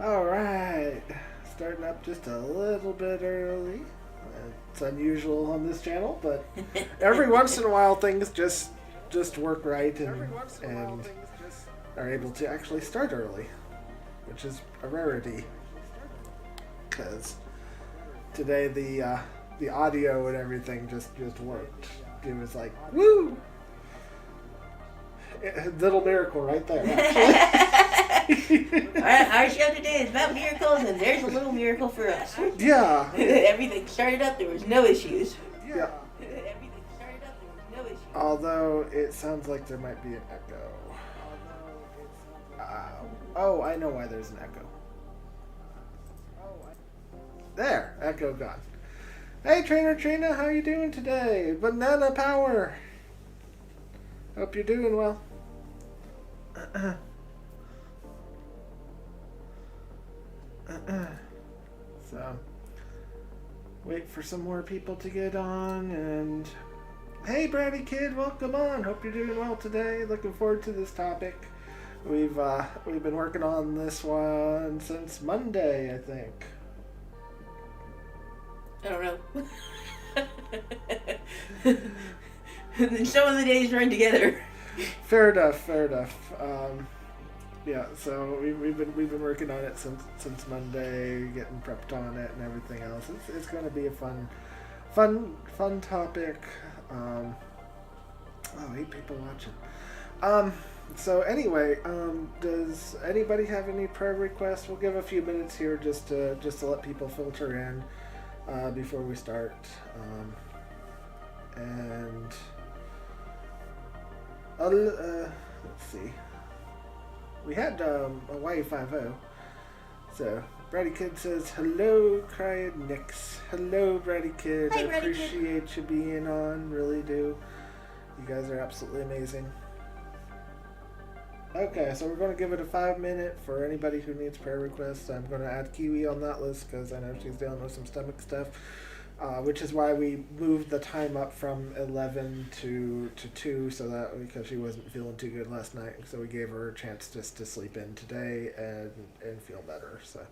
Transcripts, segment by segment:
All right, starting up just a little bit early. It's unusual on this channel, but every once in a while things just work right and are able to actually start early, which is a rarity. Because today the audio and everything just worked. It was like, woo! Little miracle right there, actually. Our show today is about miracles, and there's a little miracle for us. Yeah. Everything started up, there was no issues. Yeah. Everything started up, there was no issues. Although it sounds like there might be an echo. Oh, I know why there's an echo. There, echo gone. Hey, Trainer Trina, how you doing today? Banana power. Hope you're doing well. So, wait for some more people to get on, and hey, Bratty Kid, welcome on. Hope you're doing well today. Looking forward to this topic. We've been working on this one since Monday, I think. I don't know. Some of the days run together. Fair enough. Yeah, so we've been working on it since Monday, getting prepped on it and everything else. It's going to be a fun topic. 8 people watching. So anyway, does anybody have any prayer requests? We'll give a few minutes here just to let people filter in before we start. Let's see. We had Hawaii 5-0. So, Bratty Kid says, hello, Crying Nix. Hello, Bratty Kid. Hi, I Bratty appreciate you being on. Really do. You guys are absolutely amazing. Okay, so we're going to give it a 5-minute for anybody who needs prayer requests. I'm going to add Kiwi on that list because I know she's dealing with some stomach stuff. Which is why we moved the time up from 11 to 2, so that because she wasn't feeling too good last night, so we gave her a chance just to sleep in today and feel better. So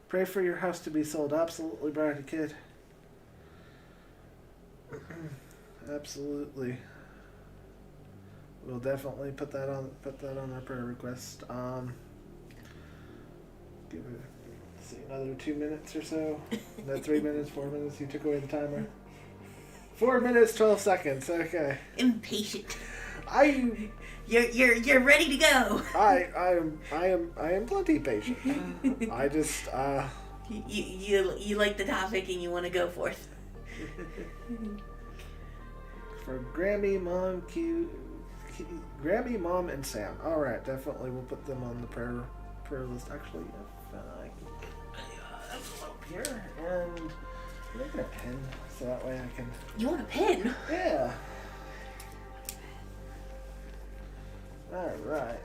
pray for your house to be sold. Absolutely, Bratty Kid. Absolutely. We'll definitely put that on our prayer request. Give it. See, another 2 minutes or so. No, 3 minutes, 4 minutes. You took away the timer. 4 minutes, 12 seconds. Okay. Impatient. You're ready to go. I am plenty patient. I just You like the topic and you want to go forth. For Grammy, Mom, Grammy, Mom, and Sam. All right, definitely we'll put them on the prayer list. Actually, if I can envelope here, and make it a pen so that way I can. You want a pen? Yeah. All right.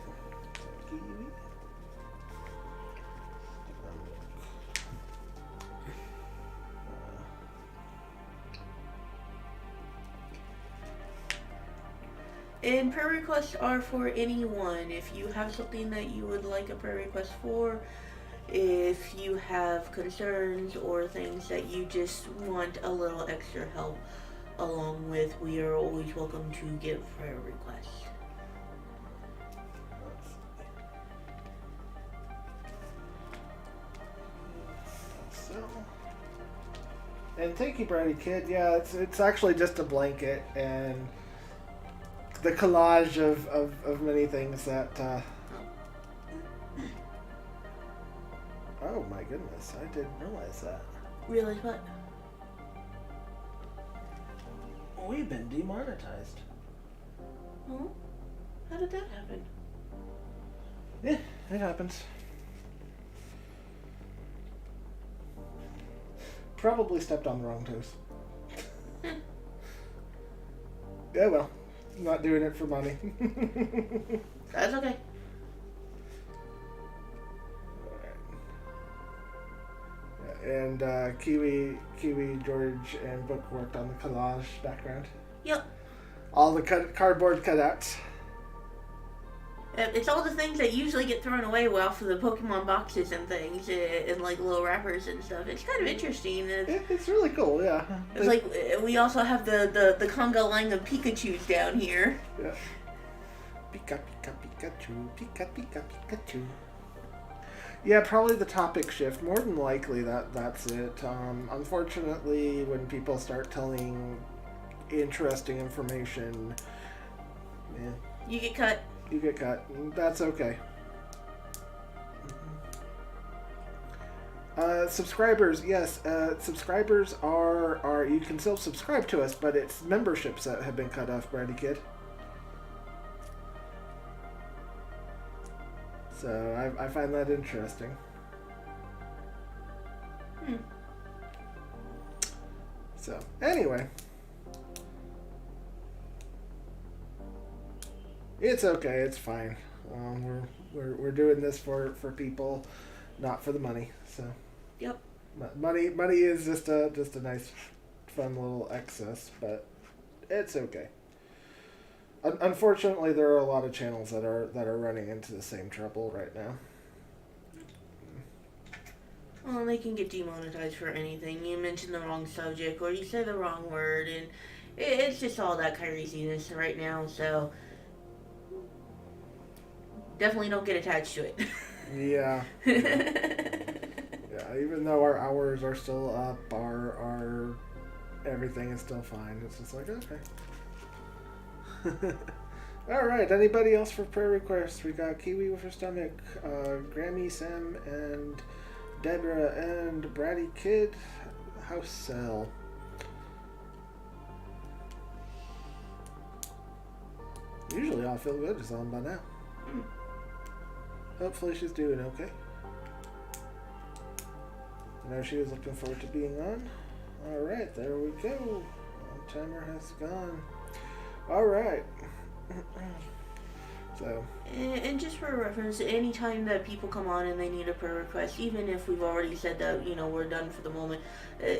And prayer requests are for anyone. If you have something that you would like a prayer request for, if you have concerns or things that you just want a little extra help along with, we are always welcome to give prayer requests. And thank you, Bratty Kid. Yeah, it's actually just a blanket and the collage of many things that. Oh my goodness, I didn't realize that. Realize what? We've been demonetized. Hmm? How did that happen? Yeah, it happens. Probably stepped on the wrong toes. Yeah, well, I'm not doing it for money. That's okay. And Kiwi, George, and Book worked on the collage background. Yep. All the cardboard cutouts. It's all the things that usually get thrown away off of the Pokemon boxes and things, and like little wrappers and stuff. It's kind of interesting. It's really cool, yeah. It's like we also have the conga line of Pikachu's down here. Yeah. Pika Pika Pikachu, Pika Pika Pikachu. Yeah, probably the topic shift. More than likely, that's it. Unfortunately, when people start telling interesting information, you get cut. You get cut. That's okay. Subscribers, yes. Subscribers are you can still subscribe to us, but it's memberships that have been cut off, Brady Kid. So I find that interesting. So anyway, it's okay. It's fine. We're doing this for people, not for the money. So yep. Money is just a nice, fun little excess, but it's okay. Unfortunately, there are a lot of channels that are running into the same trouble right now. Well, they can get demonetized for anything. You mention the wrong subject, or you say the wrong word, and it's just all that craziness right now. So definitely don't get attached to it. Yeah. Yeah. Even though our hours are still up, our everything is still fine. It's just like okay. All right. Anybody else for prayer requests? We got Kiwi with her stomach, Grammy, Sam, and Deborah, and Bratty Kid. House Cell. Usually I feel good is on by now. Hopefully she's doing okay. I know she was looking forward to being on. Alright, there we go. Timer has gone. Alright. So. And just for reference, anytime that people come on and they need a prayer request, even if we've already said that, we're done for the moment,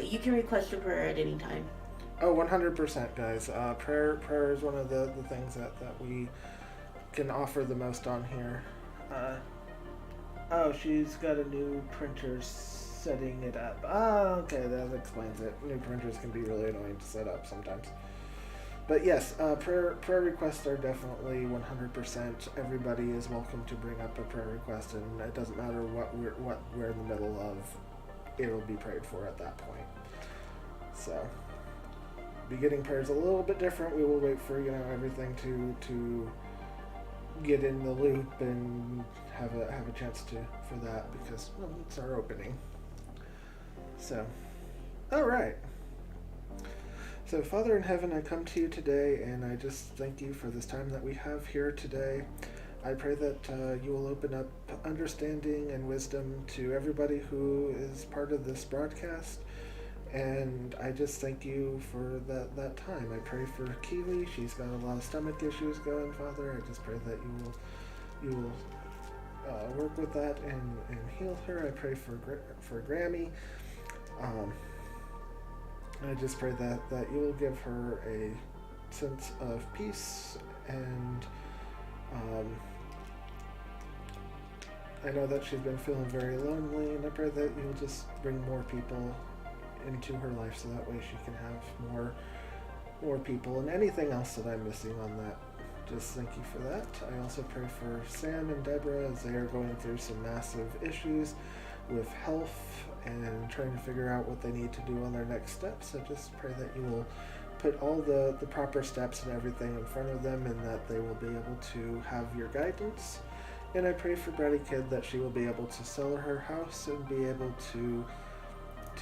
you can request a prayer at any time. Oh, 100%, guys. Prayer is one of the things that we can offer the most on here. Oh, she's got a new printer setting it up. Oh, okay, that explains it. New printers can be really annoying to set up sometimes. But yes, prayer requests are definitely 100%. Everybody is welcome to bring up a prayer request, and it doesn't matter what we're in the middle of. It'll be prayed for at that point. So, beginning prayer is a little bit different. We will wait for everything to get in the loop and have a chance for that because it's our opening. So, all right. So, Father in heaven, I come to you today, and I just thank you for this time that we have here today. I pray that you will open up understanding and wisdom to everybody who is part of this broadcast, and I just thank you for that time. I pray for Keely. She's got a lot of stomach issues going, Father. I just pray that you will work with that and heal her. I pray for Grammy. I just pray that you will give her a sense of peace, and I know that she's been feeling very lonely, and I pray that you'll just bring more people into her life so that way she can have more people, and anything else that I'm missing on that. Just thank you for that. I also pray for Sam and Deborah as they are going through some massive issues with health and trying to figure out what they need to do on their next steps. I just pray that you will put all the proper steps and everything in front of them, and that they will be able to have your guidance. And I pray for Bratty Kid that she will be able to sell her house and be able to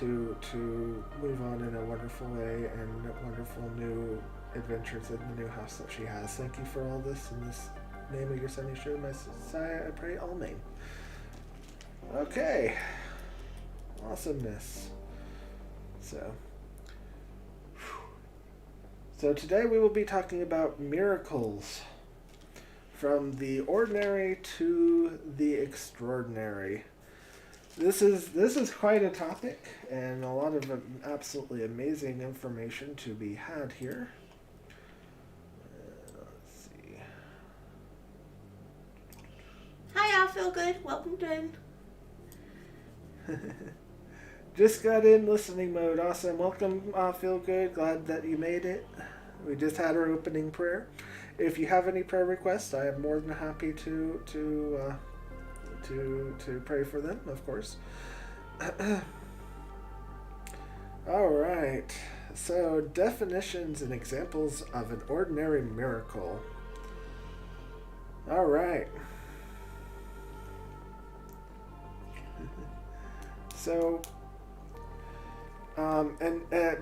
move on in a wonderful way and wonderful new adventures in the new house that she has. Thank you for all this. In this name of your son, Yeshua, my Messiah, I pray, amen. Okay. Awesomeness. So today we will be talking about miracles. From the ordinary to the extraordinary. This is quite a topic, and a lot of absolutely amazing information to be had here. Let's see. Feel Good. Welcome in. Just got in listening mode. Awesome. Welcome, Feel Good. Glad that you made it. We just had our opening prayer. If you have any prayer requests, I am more than happy to pray for them, of course. All right. So, definitions and examples of an ordinary miracle. All right. So,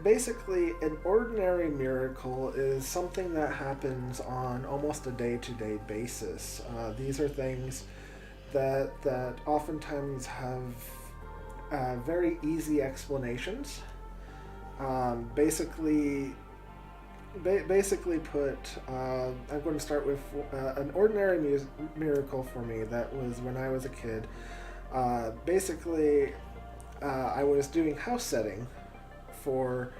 basically, an ordinary miracle is something that happens on almost a day-to-day basis. These are things that oftentimes have very easy explanations. Basically put, I'm going to start with an ordinary miracle for me that was when I was a kid. I was doing house setting for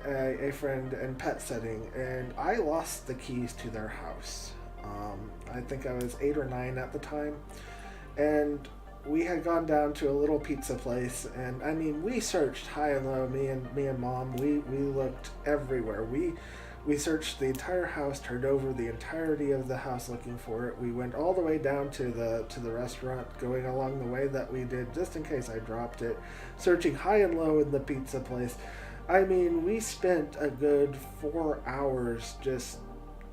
a friend and pet setting, and I lost the keys to their house. I think I was 8 or 9 at the time, and we had gone down to a little pizza place, and I mean, we searched high and low. Me and Mom, we looked everywhere. We searched the entire house, turned over the entirety of the house looking for it. We went all the way down to the restaurant, going along the way that we did, just in case I dropped it, searching high and low in the pizza place. I mean, we spent a good 4 hours just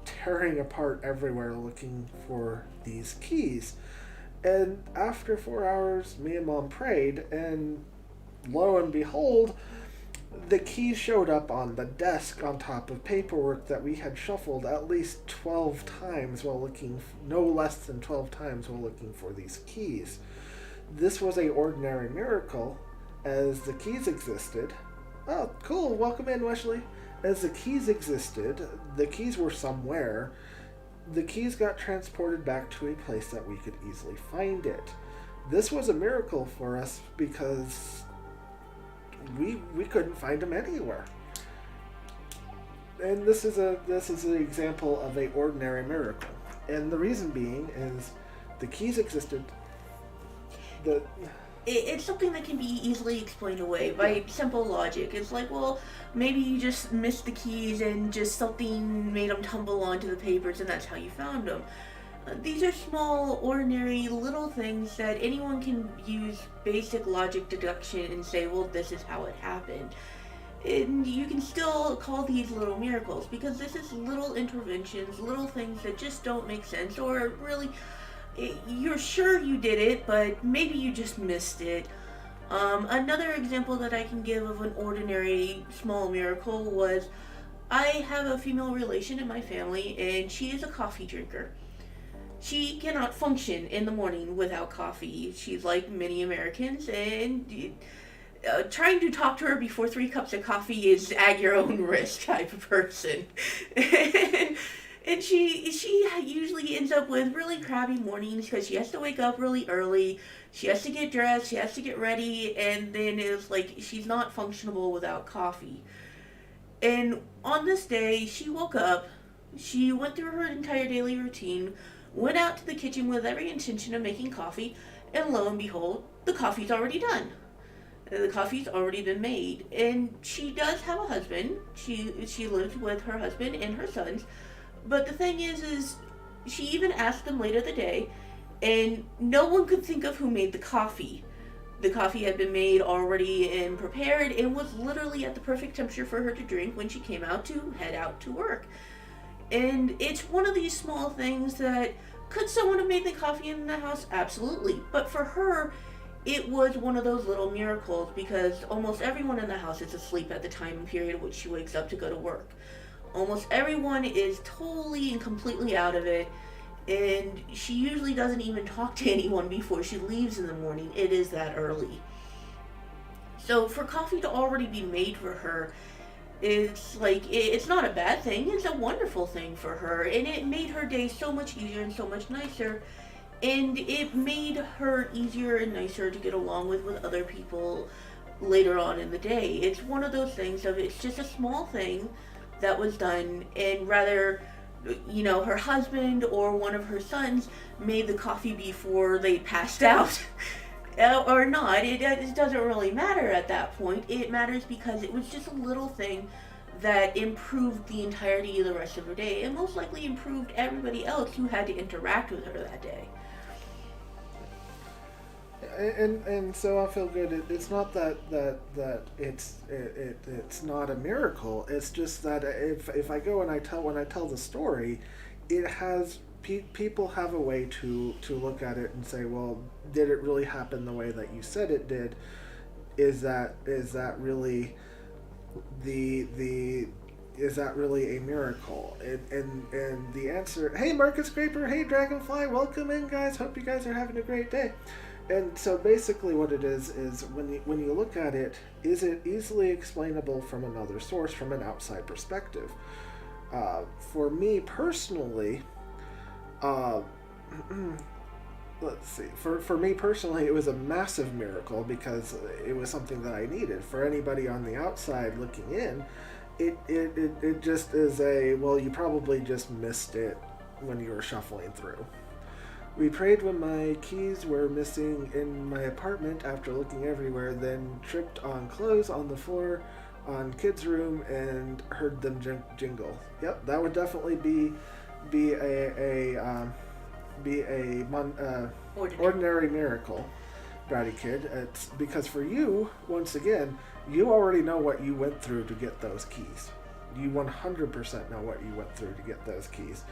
tearing apart everywhere looking for these keys. And after 4 hours, me and Mom prayed, and lo and behold, the keys showed up on the desk on top of paperwork that we had shuffled at least 12 times while looking, no less than 12 times while looking for these keys. This was an ordinary miracle, as the keys existed. Oh, cool, welcome in, Wesley. As the keys existed, the keys were somewhere. The keys got transported back to a place that we could easily find it. This was a miracle for us because we couldn't find them anywhere. And this is an example of an ordinary miracle. And the reason being is the keys existed. It's something that can be easily explained away by simple logic. It's like, well, maybe you just missed the keys and just something made them tumble onto the papers and that's how you found them. These are small, ordinary, little things that anyone can use basic logic deduction and say, well, this is how it happened. And you can still call these little miracles because this is little interventions, little things that just don't make sense, or really, you're sure you did it, but maybe you just missed it. Another example that I can give of an ordinary small miracle was I have a female relation in my family, and she is a coffee drinker. She cannot function in the morning without coffee. She's like many Americans, and trying to talk to her before 3 cups of coffee is at your own risk type of person. And she usually ends up with really crabby mornings because she has to wake up really early. She has to get dressed. She has to get ready. And then it's like she's not functionable without coffee. And on this day, she woke up. She went through her entire daily routine, went out to the kitchen with every intention of making coffee. And lo and behold, the coffee's already done. The coffee's already been made. And she does have a husband. She lives with her husband and her sons. But the thing is she even asked them later the day, and no one could think of who made the coffee. The coffee had been made already and prepared and was literally at the perfect temperature for her to drink when she came out to head out to work. And it's one of these small things that, could someone have made the coffee in the house? Absolutely. But for her, it was one of those little miracles because almost everyone in the house is asleep at the time period in which she wakes up to go to work. Almost everyone is totally and completely out of it, and she usually doesn't even talk to anyone before she leaves in the morning. It is that early. So for coffee to already be made for her, it's not a bad thing, it's a wonderful thing for her, and it made her day so much easier and so much nicer, and it made her easier and nicer to get along with other people later on in the day. It's one of those things of, it's just a small thing that was done, and rather her husband or one of her sons made the coffee before they passed out. Or not. It doesn't really matter at that point. It matters because it was just a little thing that improved the entirety of the rest of her day, and most likely improved everybody else who had to interact with her that day. And so I feel good. It's not that it's not a miracle. It's just that if I go and when I tell the story, it has people have a way to look at it and say, well, did it really happen the way that you said it did? Is that really is that really a miracle? And the answer, hey Marcus Scraper, hey Dragonfly, welcome in guys. Hope you guys are having a great day. And so basically what it is when you look at it, is it easily explainable from another source, from an outside perspective? For me personally, let's see. For me personally, it was a massive miracle because it was something that I needed. For anybody on the outside looking in, it just is well, you probably just missed it when you were shuffling through. We prayed when my keys were missing in my apartment after looking everywhere, then tripped on clothes on the floor on kids' room and heard them jingle. Yep, that would definitely be a ordinary miracle, Bratty Kid. It's because for you, once again, you already know what you went through to get those keys. You 100% know what you went through to get those keys.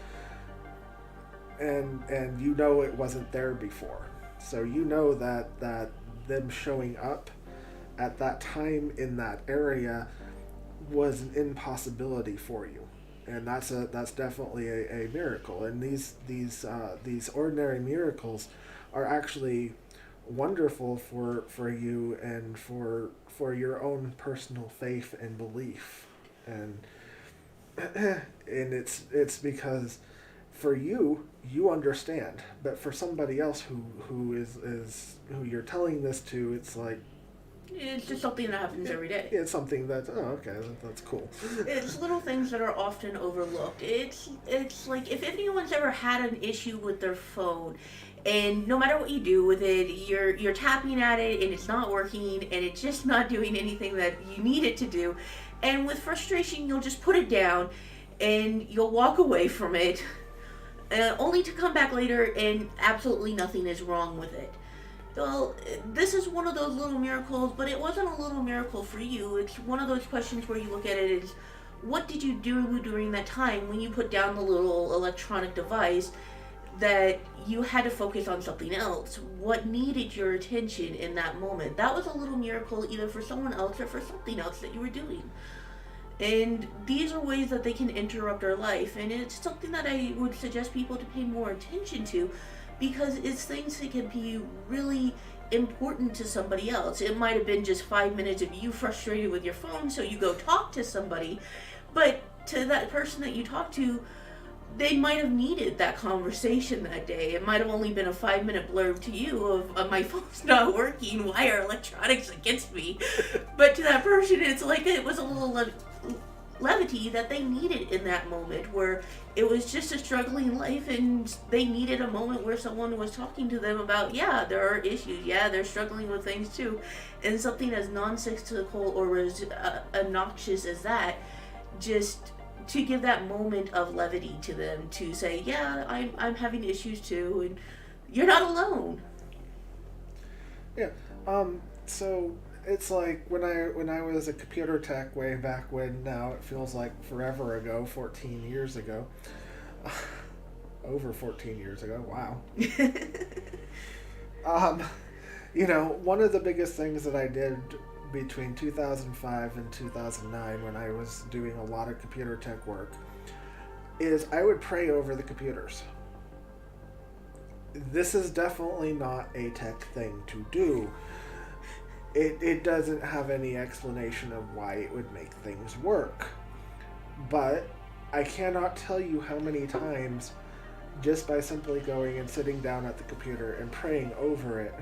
And you know it wasn't there before. So you know that them showing up at that time in that area was an impossibility for you. And that's definitely a miracle. And these ordinary miracles are actually wonderful for you and for your own personal faith and belief. And it's because for you understand, but for somebody else who you're telling this to, it's like, it's just something that happens every day. It's something that, that's cool. It's little things that are often overlooked. It's like if anyone's ever had an issue with their phone, and no matter what you do with it, you're tapping at it and it's not working and it's just not doing anything that you need it to do, and with frustration you'll just put it down and you'll walk away from it, only to come back later and absolutely nothing is wrong with it. Well, this is one of those little miracles, but it wasn't a little miracle for you. It's one of those questions where you look at it as, what did you do during that time when you put down the little electronic device that you had to focus on something else? What needed your attention in that moment? That was a little miracle either for someone else or for something else that you were doing. And these are ways that they can interrupt our life, and it's something that I would suggest people to pay more attention to, because it's things that can be really important to somebody else. It might have been just 5 minutes of you frustrated with your phone, so you go talk to somebody, but to that person that you talk to, they might have needed that conversation that day. It might have only been a 5-minute blurb to you of my phone's not working, why are electronics against me? But to that person, it's like it was a little levity that they needed in that moment, where it was just a struggling life and they needed a moment where someone was talking to them about, yeah, there are issues, yeah, they're struggling with things too, and something as nonsensical or as obnoxious as that, just to give that moment of levity to them, to say, yeah, I'm having issues too, and you're not alone. Yeah. So it's like when I was a computer tech way back when, now it feels like forever ago, 14 years ago. Over 14 years ago, wow. One of the biggest things that I did between 2005 and 2009, when I was doing a lot of computer tech work, is I would pray over the computers. This is definitely not a tech thing to do. It doesn't have any explanation of why it would make things work. But I cannot tell you how many times, just by simply going and sitting down at the computer and praying over it,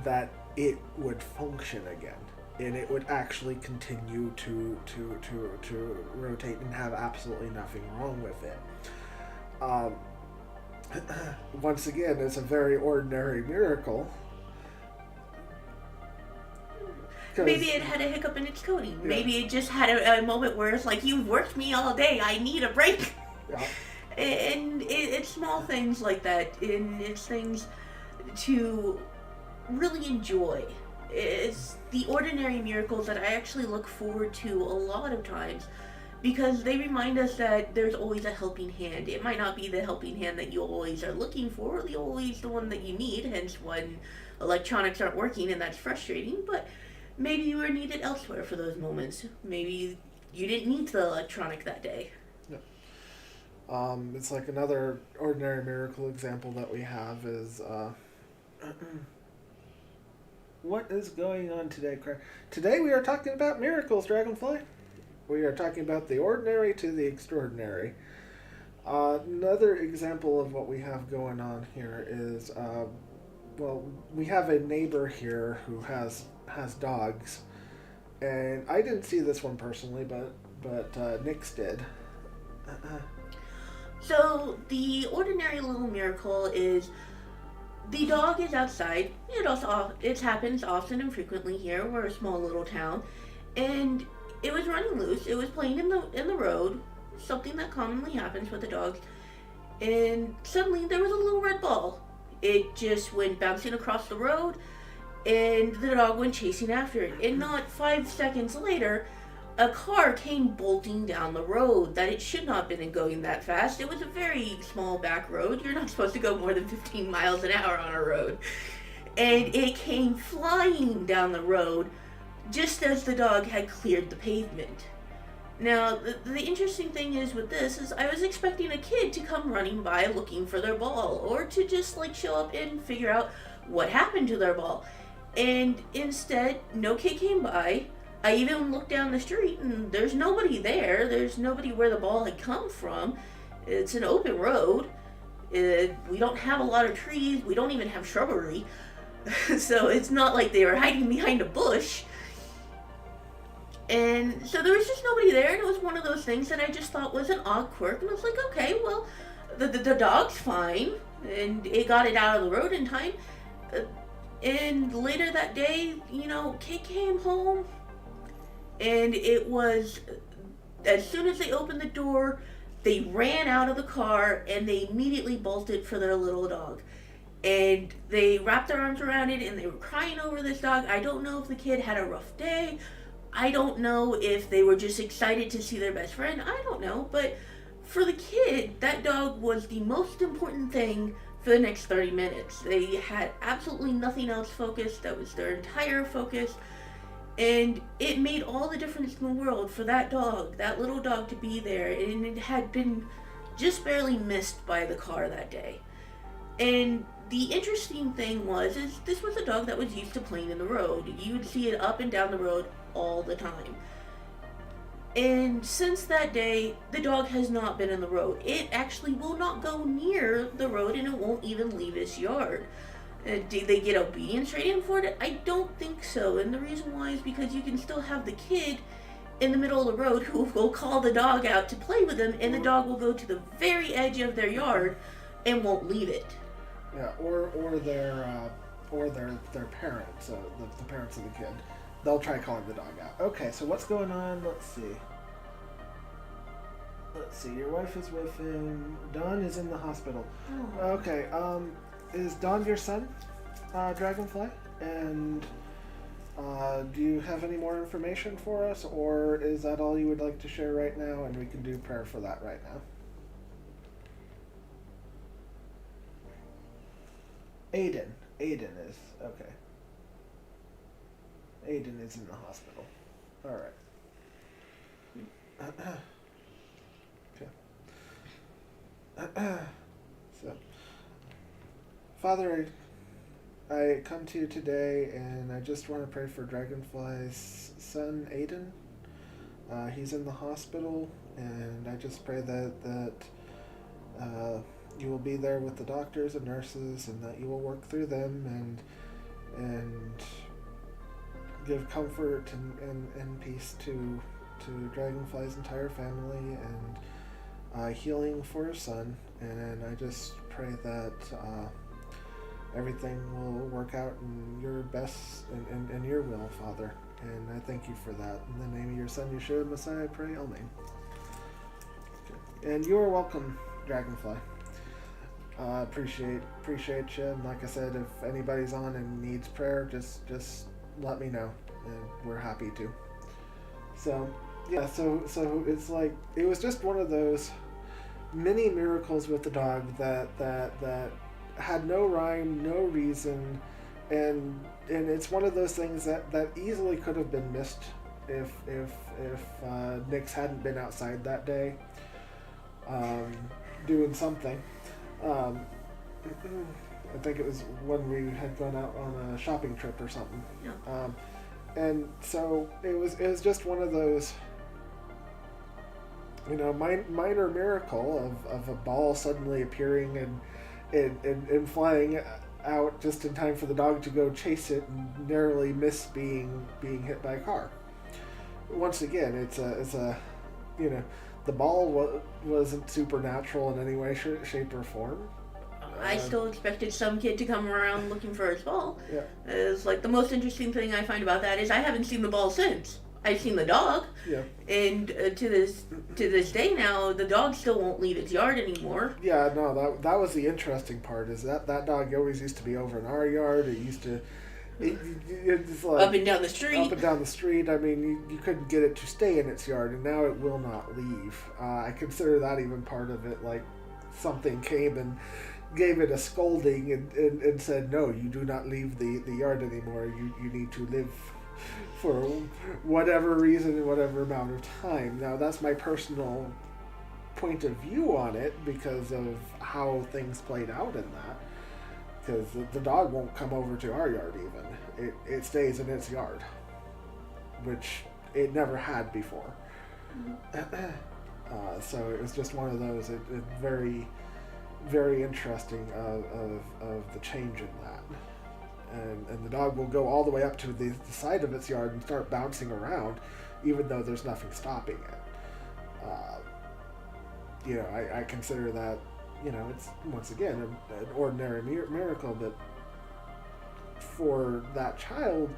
that it would function again. and it would actually continue to rotate and have absolutely nothing wrong with it. Once again, it's a very ordinary miracle. Maybe it had a hiccup in its coding. Yeah. Maybe it just had a moment where it's like, you've worked me all day, I need a break. Yeah. And it's small things like that, and it's things to really enjoy. It's the ordinary miracles that I actually look forward to a lot of times, because they remind us that there's always a helping hand. It might not be the helping hand that you always are looking for, or always the one that you need, hence when electronics aren't working, and that's frustrating, but maybe you were needed elsewhere for those moments. Maybe you didn't need the electronic that day. It's like another ordinary miracle example that we have is, what is going on today, Craig? Today we are talking about miracles, Dragonfly. We are talking about the ordinary to the extraordinary. Another example of what we have going on here is, we have a neighbor here who has dogs, and I didn't see this one personally, but Nix did. So the ordinary little miracle is the dog is outside. It happens often and frequently here. We're a small little town, and it was running loose. It was playing in the road, something that commonly happens with the dogs. And suddenly there was a little red ball. It just went bouncing across the road, and the dog went chasing after it. And not 5 seconds later, a car came bolting down the road that it should not have been going that fast. It was a very small back road. You're not supposed to go more than 15 miles an hour on a road. And it came flying down the road just as the dog had cleared the pavement. Now, the interesting thing is with this is I was expecting a kid to come running by looking for their ball, or to just show up and figure out what happened to their ball. And instead, no kid came by. I even looked down the street and there's nobody there. There's nobody where the ball had come from. It's an open road. We don't have a lot of trees. We don't even have shrubbery. So it's not like they were hiding behind a bush. And so there was just nobody there, and it was one of those things that I just thought was an odd quirk. And I was like, okay, well, the dog's fine, and it got it out of the road in time. And later that day, kid came home. And it was, as soon as they opened the door, they ran out of the car and they immediately bolted for their little dog. And they wrapped their arms around it and they were crying over this dog. I don't know if the kid had a rough day. I don't know if they were just excited to see their best friend. I don't know. But for the kid, that dog was the most important thing for the next 30 minutes. They had absolutely nothing else focused. That was their entire focus. And it made all the difference in the world for that dog, that little dog, to be there. And it had been just barely missed by the car that day. And the interesting thing is this was a dog that was used to playing in the road. You would see it up and down the road all the time. And since that day, the dog has not been in the road. It actually will not go near the road, and it won't even leave its yard. Did they get obedience rating for it? I don't think so. And the reason why is because you can still have the kid in the middle of the road who will call the dog out to play with them, and the dog will go to the very edge of their yard and won't leave it. Yeah, or their parents, the parents of the kid. They'll try calling the dog out. Okay, so what's going on? Let's see. Your wife is with him. Don is in the hospital. Oh. Okay. Is Don your son, Dragonfly? And do you have any more information for us, or is that all you would like to share right now, and we can do prayer for that right now? Aiden is okay. Aiden is in the hospital. All right. Okay. So, Father, I come to you today, and I just want to pray for Dragonfly's son, Aiden. He's in the hospital, and I just pray that you will be there with the doctors and nurses, and that you will work through them and give comfort and peace to Dragonfly's entire family, and healing for his son. And I just pray that everything will work out in your best and your will, Father. And I thank you for that. In the name of your Son, Yeshua Messiah, I pray. Amen. Okay. And you are welcome, Dragonfly. Appreciate you. And like I said, if anybody's on and needs prayer, just let me know, and we're happy to. So yeah, so it's like it was just one of those mini miracles with the dog that had no rhyme, no reason, and it's one of those things that easily could have been missed if Nix hadn't been outside that day, doing something. I think it was when we had gone out on a shopping trip or something. Yeah. And so it was just one of those, minor miracle of a ball suddenly appearing and flying out just in time for the dog to go chase it and narrowly miss being hit by a car. Once again, it's a the ball wasn't supernatural in any way, shape, or form. I still expected some kid to come around looking for his ball. Yeah. It's like the most interesting thing I find about that is I haven't seen the ball since. I've seen the dog. Yeah. And to this day now, the dog still won't leave its yard anymore. Yeah, no, that was the interesting part, is that dog always used to be over in our yard. It used to... It's like up and down the street. Up and down the street. I mean, you couldn't get it to stay in its yard, and now it will not leave. I consider that even part of it, like something came and gave it a scolding and said, no, you do not leave the yard anymore. You need to live for whatever reason and whatever amount of time. Now, that's my personal point of view on it because of how things played out in that. Because the dog won't come over to our yard even. It stays in its yard, which it never had before. So it was just one of those very, very interesting of the change in that. And the dog will go all the way up to the side of its yard and start bouncing around, even though there's nothing stopping it. I consider that, it's once again an ordinary miracle, but for that child,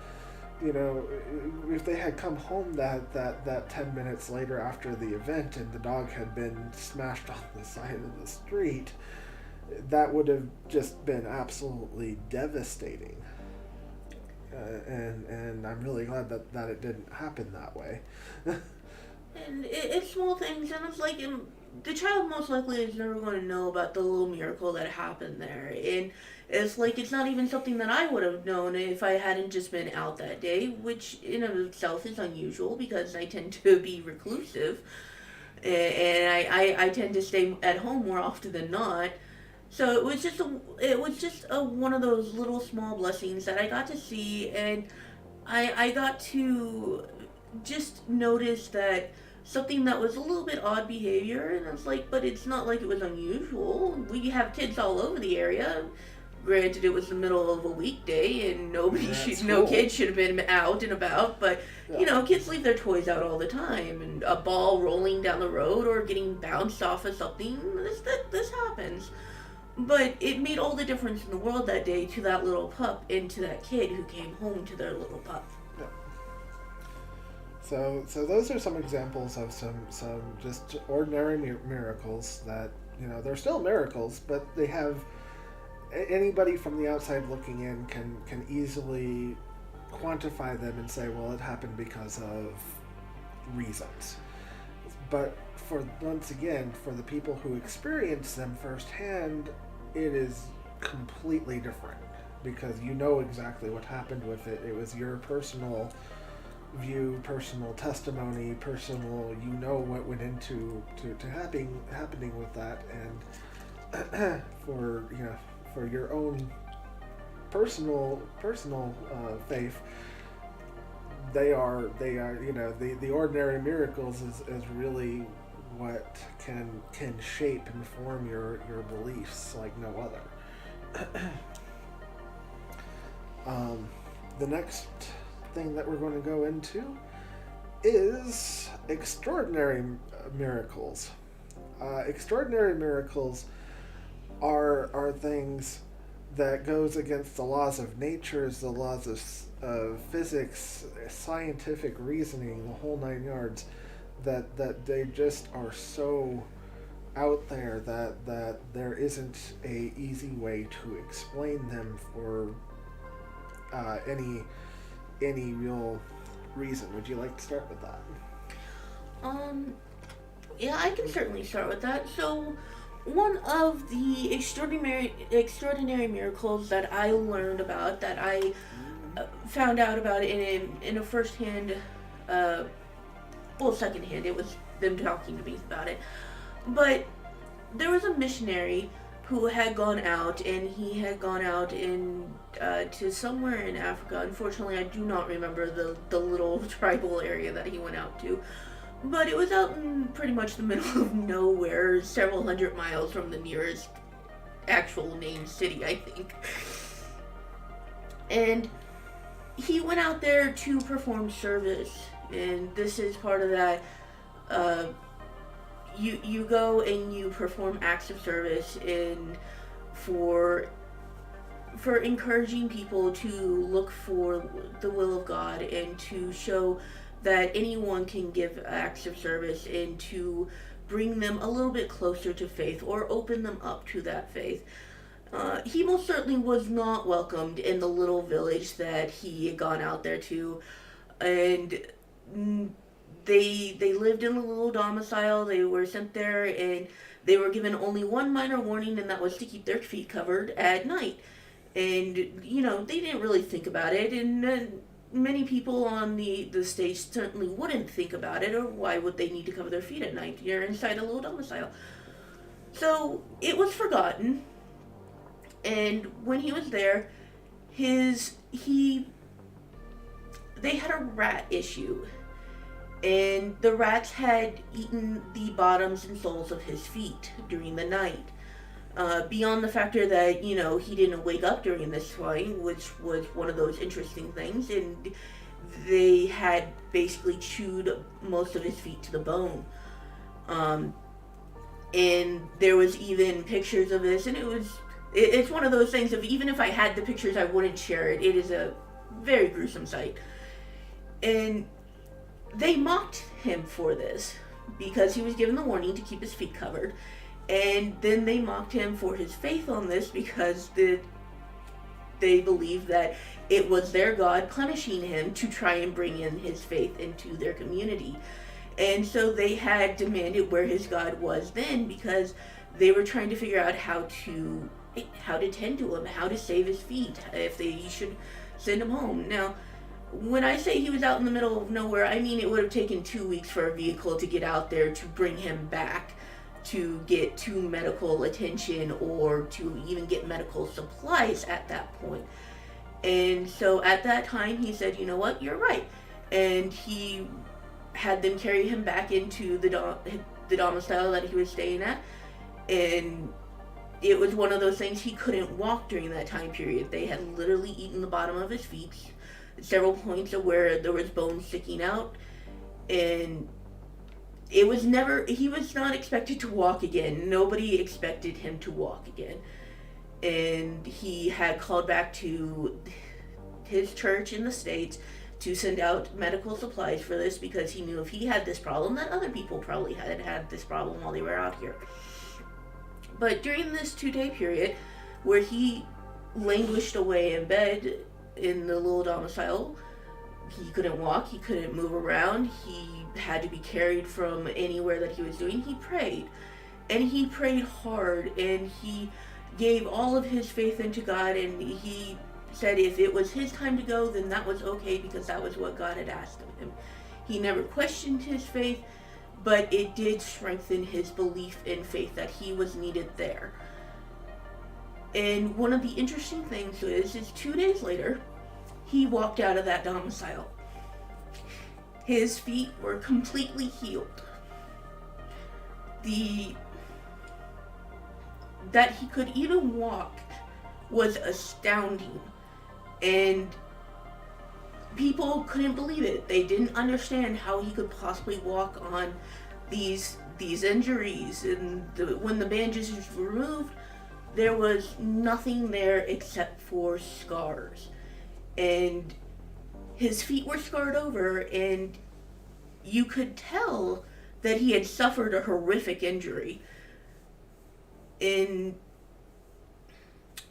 if they had come home that 10 minutes later after the event and the dog had been smashed on the side of the street, that would have just been absolutely devastating. And I'm really glad that it didn't happen that way. And it's small things, and it's like the child most likely is never going to know about the little miracle that happened there. And it's like it's not even something that I would have known if I hadn't just been out that day, which in of itself is unusual because I tend to be reclusive. And I tend to stay at home more often than not. So it was just one of those little small blessings that I got to see, and I got to just notice that something that was a little bit odd behavior, and I was like, but it's not like it was unusual. We have kids all over the area. Granted, it was the middle of a weekday, and no kid should have been out and about, but kids leave their toys out all the time, and a ball rolling down the road or getting bounced off of something, this happens. But it made all the difference in the world that day to that little pup and to that kid who came home to their little pup. Yeah. So those are some examples of some just ordinary miracles that, they're still miracles, but they have, anybody from the outside looking in can easily quantify them and say, well, it happened because of reasons. But once again, for the people who experience them firsthand, it is completely different because you know exactly what happened with it. It was your personal view, personal testimony, personal, what went into happening with that, and for your own personal faith, they are the ordinary miracles is really what can shape and form your beliefs like no other. The next thing that we're going to go into is extraordinary miracles. Extraordinary miracles are things that goes against the laws of nature, the laws of physics, scientific reasoning, the whole 9 yards. That they just are so out there that there isn't a easy way to explain them for any real reason. Would you like to start with that? Yeah, I can certainly start with that. So, one of the extraordinary miracles that I learned about, that I found out about in a first-hand, second-hand, it was them talking to me about it. But there was a missionary who had gone out, and he had gone out to somewhere in Africa. Unfortunately, I do not remember the little tribal area that he went out to. But it was out in pretty much the middle of nowhere, several hundred miles from the nearest actual named city, I think. And he went out there to perform service, and this is part of that. You go and you perform acts of service for encouraging people to look for the will of God, and to show that anyone can give acts of service, and to bring them a little bit closer to faith, or open them up to that faith. He most certainly was not welcomed in the little village that he had gone out there to, and they lived in a little domicile. They were sent there, and they were given only one minor warning, and that was to keep their feet covered at night. And, they didn't really think about it, and many people on the stage certainly wouldn't think about it, or why would they need to cover their feet at night? You're inside a little domicile. So it was forgotten, and when he was there, they had a rat issue, and the rats had eaten the bottoms and soles of his feet during the night. Beyond the factor that, he didn't wake up during this time, which was one of those interesting things, and they had basically chewed most of his feet to the bone. And there was even pictures of this, and it's one of those things of, even if I had the pictures, I wouldn't share it. It is a very gruesome sight. And they mocked him for this, because he was given the warning to keep his feet covered. And then they mocked him for his faith on this, because they believed that it was their God punishing him to try and bring in his faith into their community. And so they had demanded where his God was then, because they were trying to figure out how to tend to him, how to save his feet, if they should send him home. Now, when I say he was out in the middle of nowhere, I mean it would have taken 2 weeks for a vehicle to get out there to bring him back, to get to medical attention, or to even get medical supplies at that point. And so at that time he said, you know what, you're right. And he had them carry him back into the domicile that he was staying at. And it was one of those things, he couldn't walk during that time period. They had literally eaten the bottom of his feet, several points of where there was bone sticking out. And he was not expected to walk again. Nobody expected him to walk again. And he had called back to his church in the States to send out medical supplies for this, because he knew if he had this problem, that other people probably had this problem while they were out here. But during this 2-day period, where he languished away in bed in the little domicile, he couldn't walk, he couldn't move around, he had to be carried from anywhere that he was doing. He prayed, and he prayed hard, and he gave all of his faith into God, and he said if it was his time to go, then that was okay, because that was what God had asked of him. He never questioned his faith, but it did strengthen his belief in faith that he was needed there. And one of the interesting things is 2 days later, he walked out of that domicile. His feet were completely healed. That he could even walk was astounding. And people couldn't believe it. They didn't understand how he could possibly walk on these injuries. And when the bandages were removed, there was nothing there except for scars. And his feet were scarred over, and you could tell that he had suffered a horrific injury. And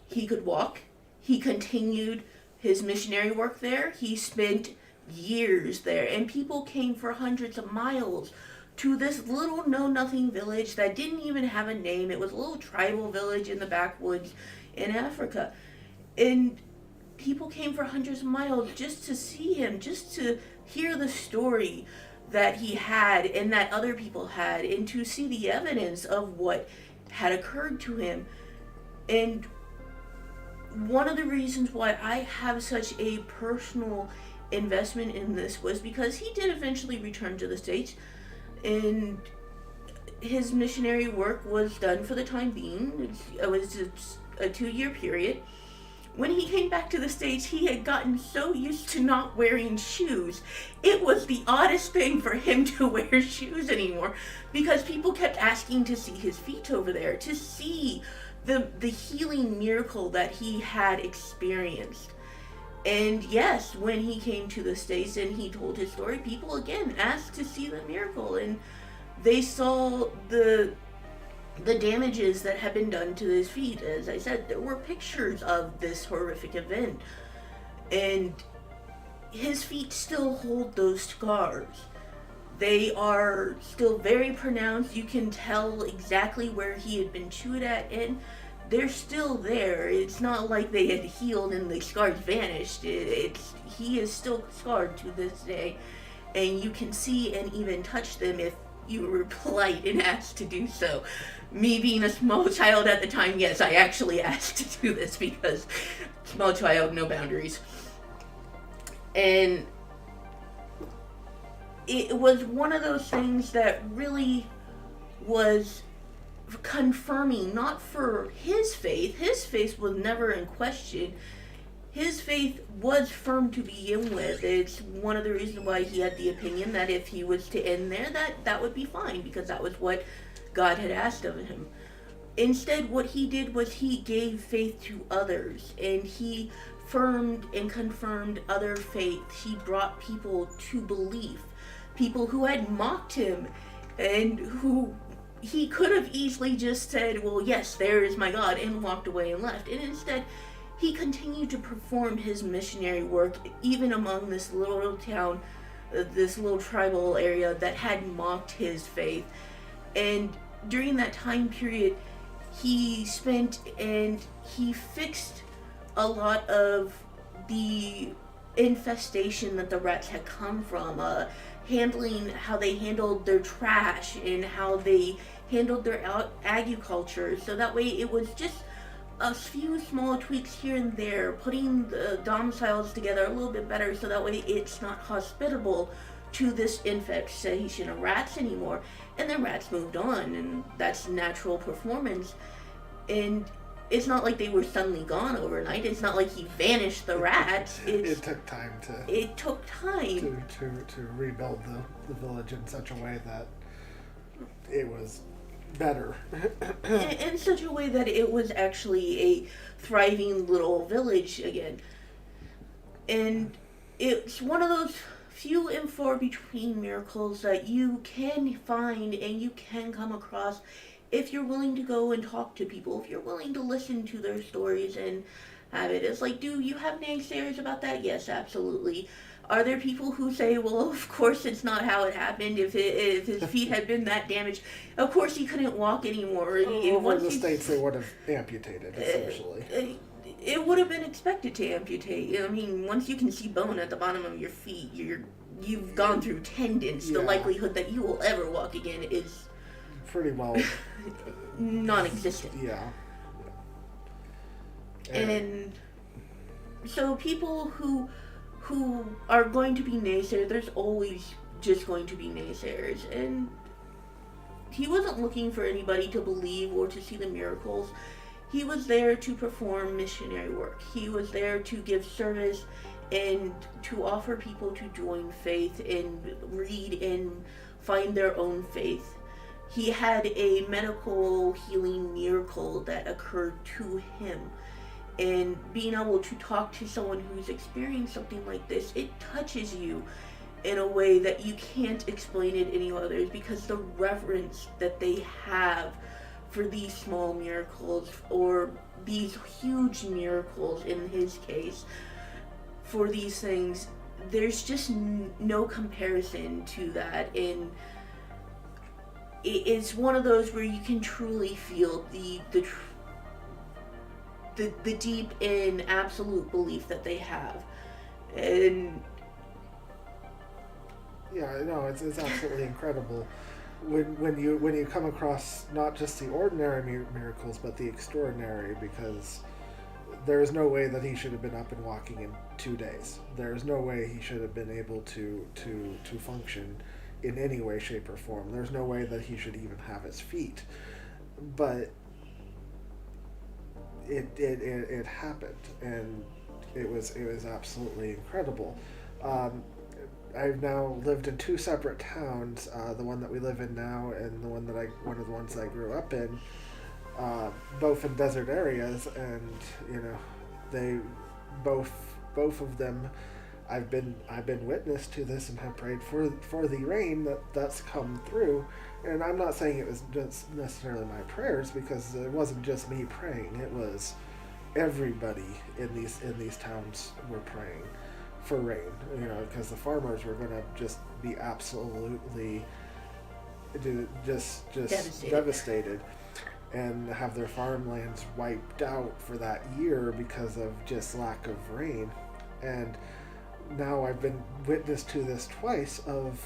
he could walk. He continued his missionary work there. He spent years there, and people came for hundreds of miles to this little know-nothing village that didn't even have a name. It was a little tribal village in the backwoods in Africa. And people came for hundreds of miles just to see him, just to hear the story that he had and that other people had, and to see the evidence of what had occurred to him. And one of the reasons why I have such a personal investment in this was because he did eventually return to the States, and his missionary work was done for the time being. It was a 2-year period. When he came back to the States, he had gotten so used to not wearing shoes. It was the oddest thing for him to wear shoes anymore, because people kept asking to see his feet over there, to see the healing miracle that he had experienced. And yes, when he came to the States and he told his story, people again asked to see the miracle, and they saw the damages that had been done to his feet. As I said, there were pictures of this horrific event, and his feet still hold those scars. They are still very pronounced. You can tell exactly where he had been chewed at, and they're still there. It's not like they had healed and the scars vanished. He is still scarred to this day, and you can see and even touch them if you were polite and asked to do so. Me being a small child at the time, yes, I actually asked to do this, because small child, no boundaries. And it was one of those things that really was confirming, not for his faith was never in question. His faith was firm to begin with. It's one of the reasons why he had the opinion that if he was to end there, that would be fine, because that was what God had asked of him. Instead, what he did was he gave faith to others, and he affirmed and confirmed other faiths. He brought people to belief, people who had mocked him and who he could have easily just said, well, yes, there is my God, and walked away and left. And instead, he continued to perform his missionary work even among this little town, this little tribal area that had mocked his faith. And during that time period, he spent and he fixed a lot of the infestation that the rats had come from, handling how they handled their trash and how they handled their agriculture. So that way it was just a few small tweaks here and there, putting the domiciles together a little bit better so that way it's not hospitable to this infestation of rats anymore. And then rats moved on, and that's natural performance. And it's not like they were suddenly gone overnight. It's not like he vanished the rats. It took time to rebuild the village in such a way that it was better. In such a way that it was actually a thriving little village again. And it's one of those few and far between miracles that you can find and you can come across if you're willing to go and talk to people, if you're willing to listen to their stories and have it. It's like, do you have naysayers about that? Yes, absolutely. Are there people who say, well, of course it's not how it happened. If his feet had been that damaged, of course he couldn't walk anymore. Over in the States, they would have amputated, essentially. It would have been expected to amputate. I mean, once you can see bone at the bottom of your feet, you've gone through tendons. Yeah. The likelihood that you will ever walk again is pretty well non-existent. Yeah. And so people who are going to be naysayers, there's always just going to be naysayers. And he wasn't looking for anybody to believe or to see the miracles. He was there to perform missionary work. He was there to give service and to offer people to join faith and read and find their own faith. He had a medical healing miracle that occurred to him. And being able to talk to someone who's experienced something like this, it touches you in a way that you can't explain it any others, because the reverence that they have for these small miracles, or these huge miracles in his case, for these things, there's just no comparison to that. And it's one of those where you can truly feel the deep and absolute belief that they have. And yeah, no, it's absolutely incredible when you come across not just the ordinary miracles but the extraordinary, because there is no way that he should have been up and walking in 2 days. There is no way he should have been able to function in any way, shape, or form. There's no way that he should even have his feet. But it happened, and it was absolutely incredible. I've now lived in 2 separate towns, the one that we live in now and one of the ones I grew up in, both in desert areas, and they both of them, I've been witness to this and have prayed for the rain that's come through. And I'm not saying it was just necessarily my prayers, because it wasn't just me praying. It was everybody in these towns were praying for rain. Because the farmers were going to just be absolutely just devastated and have their farmlands wiped out for that year because of just lack of rain. And now I've been witness to this twice, of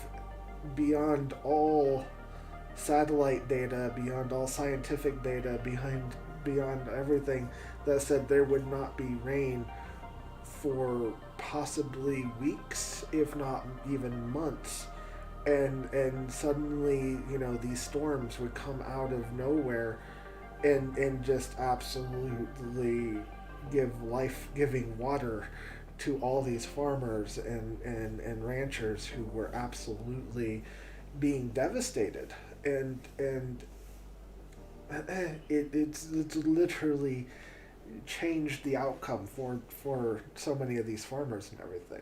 beyond all satellite data, beyond all scientific data, beyond everything that said there would not be rain for possibly weeks, if not even months. And suddenly, these storms would come out of nowhere and just absolutely give life-giving water to all these farmers and ranchers who were absolutely being devastated. And it's literally changed the outcome for so many of these farmers and everything.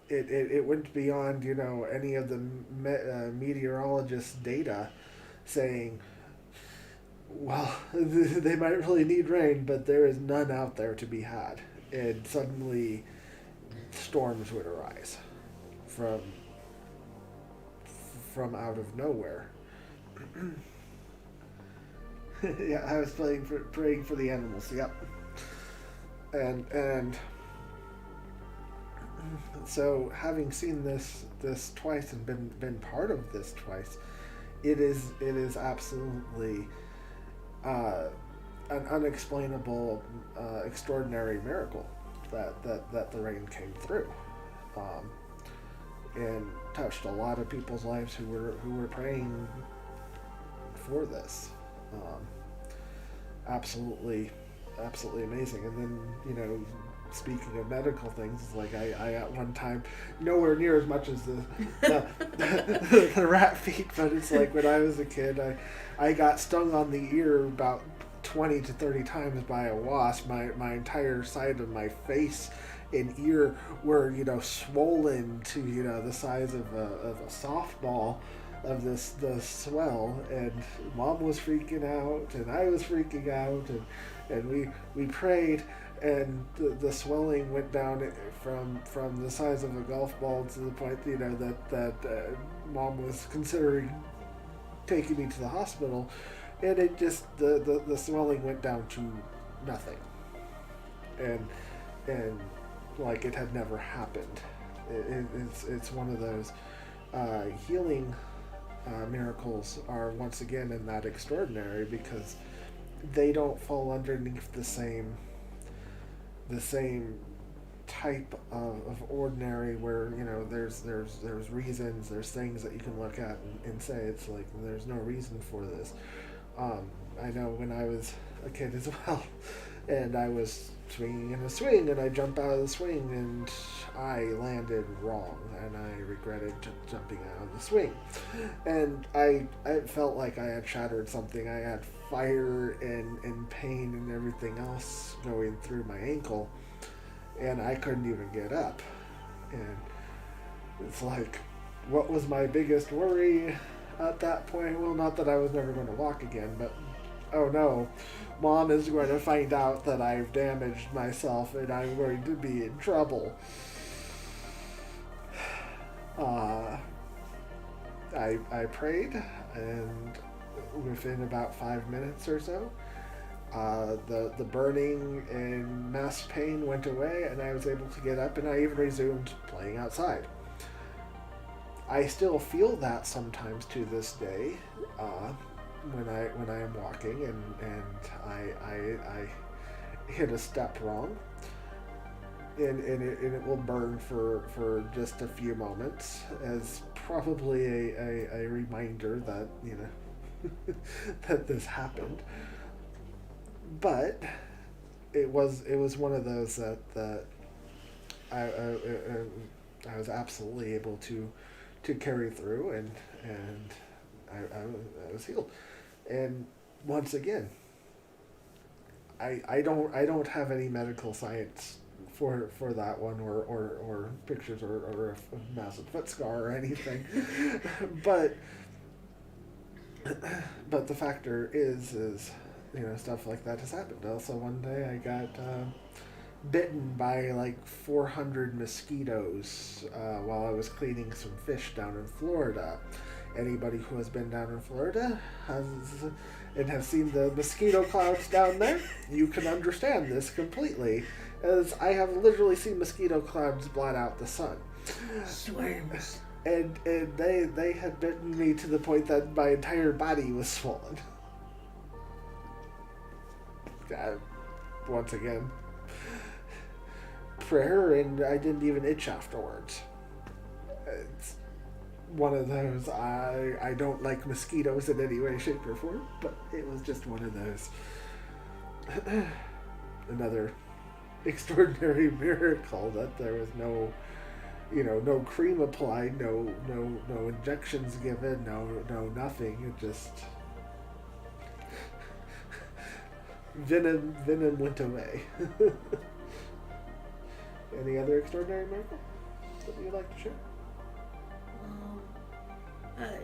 It went beyond any of the meteorologists' data saying, well, they might really need rain, but there is none out there to be had. And suddenly storms would arise from out of nowhere. Yeah, I was praying for the animals. Yep. And so, having seen this twice and been part of this twice, it is absolutely an unexplainable, extraordinary miracle that the rain came through, and touched a lot of people's lives who were praying for this. Absolutely amazing. And then speaking of medical things, it's like I at one time, nowhere near as much as the rat feet, but it's like when I was a kid, I got stung on the ear about 20 to 30 times by a wasp. My entire side of my face and ear were swollen to the size of a softball of the swell, and Mom was freaking out and I was freaking out, and we prayed, and the swelling went down from the size of a golf ball to the point that Mom was considering taking me to the hospital, and it just the swelling went down to nothing, and like it had never happened. It's one of those healing miracles are once again in that extraordinary, because they don't fall underneath the same type of ordinary, where there's reasons, there's things that you can look at and say it's like there's no reason for this. I know when I was a kid as well, And I was swinging in a swing, and I jumped out of the swing, and I landed wrong, and I regretted jumping out of the swing. And I felt like I had shattered something. I had fire and pain and everything else going through my ankle, and I couldn't even get up. And it's like, what was my biggest worry at that point? Well, not that I was never going to walk again, but oh no, Mom is going to find out that I've damaged myself and I'm going to be in trouble. I prayed, and within about 5 minutes or so, the burning and mass pain went away, and I was able to get up, and I even resumed playing outside. I still feel that sometimes to this day, when I am walking and I hit a step wrong, and it will burn for just a few moments as probably a reminder that, you know, that this happened. But it was one of those that I was absolutely able to carry through, and I was healed. And once again, I don't have any medical science for that one, or pictures, or a massive foot scar or anything. but the factor is you know, stuff like that has happened. Also, one day I got bitten by like 400 mosquitoes while I was cleaning some fish down in Florida. Anybody who has been down in Florida and have seen the mosquito clouds down there, you can understand this completely, as I have literally seen mosquito clouds blot out the sun. Swarms. And they had bitten me to the point that my entire body was swollen. Once again, prayer, and I didn't even itch afterwards. It's one of those, I don't like mosquitoes in any way, shape, or form, but it was just one of those. Another extraordinary miracle that there was no, you know, no cream applied, no injections given, no nothing. It just venom went away. Any other extraordinary miracle that you'd like to share?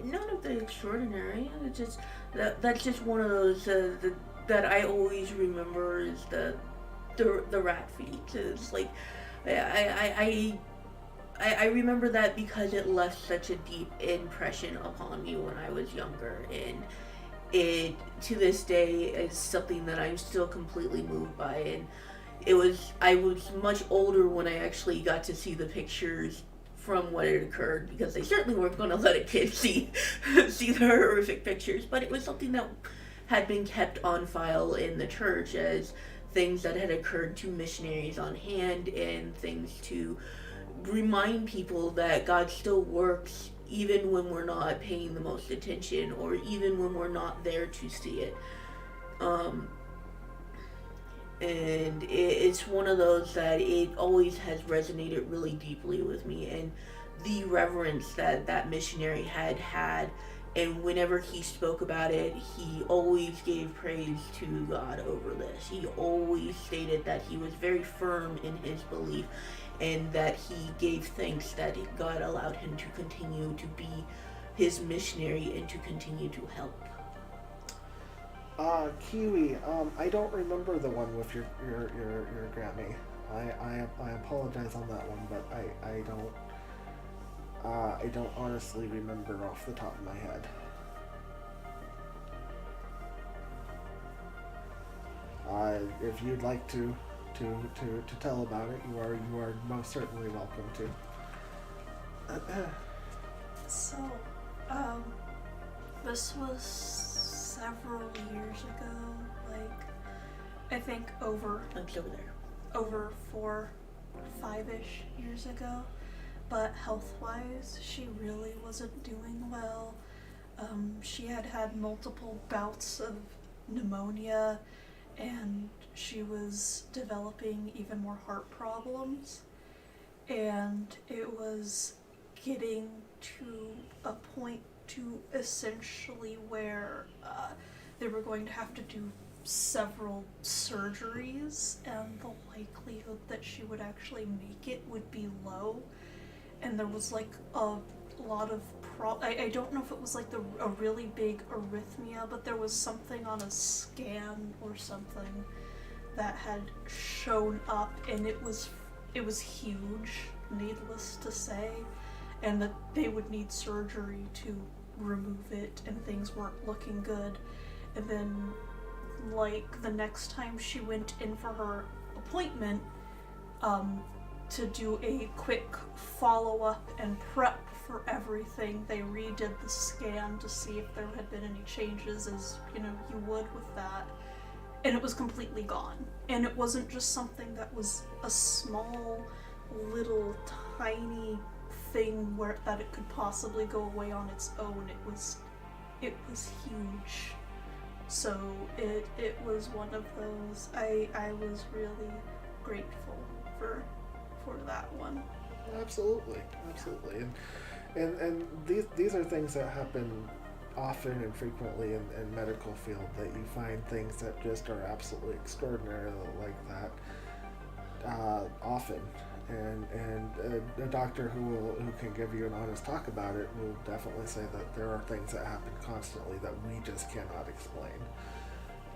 None of the extraordinary. It's just that's just one of those that I always remember is the rat feet. It's like I remember that because it left such a deep impression upon me when I was younger, and it to this day is something that I'm still completely moved by. And I was much older when I actually got to see the pictures from what had occurred, because they certainly weren't going to let a kid see the horrific pictures, but it was something that had been kept on file in the church as things that had occurred to missionaries on hand, and things to remind people that God still works even when we're not paying the most attention, or even when we're not there to see it. And it's one of those that it always has resonated really deeply with me, and the reverence that missionary had, and whenever he spoke about it, he always gave praise to God over this. He always stated that he was very firm in his belief, and that he gave thanks that God allowed him to continue to be his missionary and to continue to help. Kiwi, I don't remember the one with your Grammy. I apologize on that one, but I don't honestly remember off the top of my head. If you'd like to tell about it, you are most certainly welcome to. So, this was several years ago, like, I think over there. Over 4-5-ish years ago, but health-wise, she really wasn't doing well. She had multiple bouts of pneumonia, and she was developing even more heart problems, and it was getting to a point to essentially where they were going to have to do several surgeries, and the likelihood that she would actually make it would be low. And there was like a lot of I don't know if it was like a really big arrhythmia, but there was something on a scan or something that had shown up, and it was huge, needless to say, and that they would need surgery to remove it, and things weren't looking good. And then, like, the next time she went in for her appointment, to do a quick follow-up and prep for everything, they redid the scan to see if there had been any changes, as, you know, you would with that. And it was completely gone. And it wasn't just something that was a small, little, tiny thing that it could possibly go away on its own. It was huge. So it was one of those. I was really grateful for that one. Absolutely. And these are things that happen often and frequently in medical field, that you find things that just are absolutely extraordinary like that often. And a doctor who can give you an honest talk about it will definitely say that there are things that happen constantly that we just cannot explain.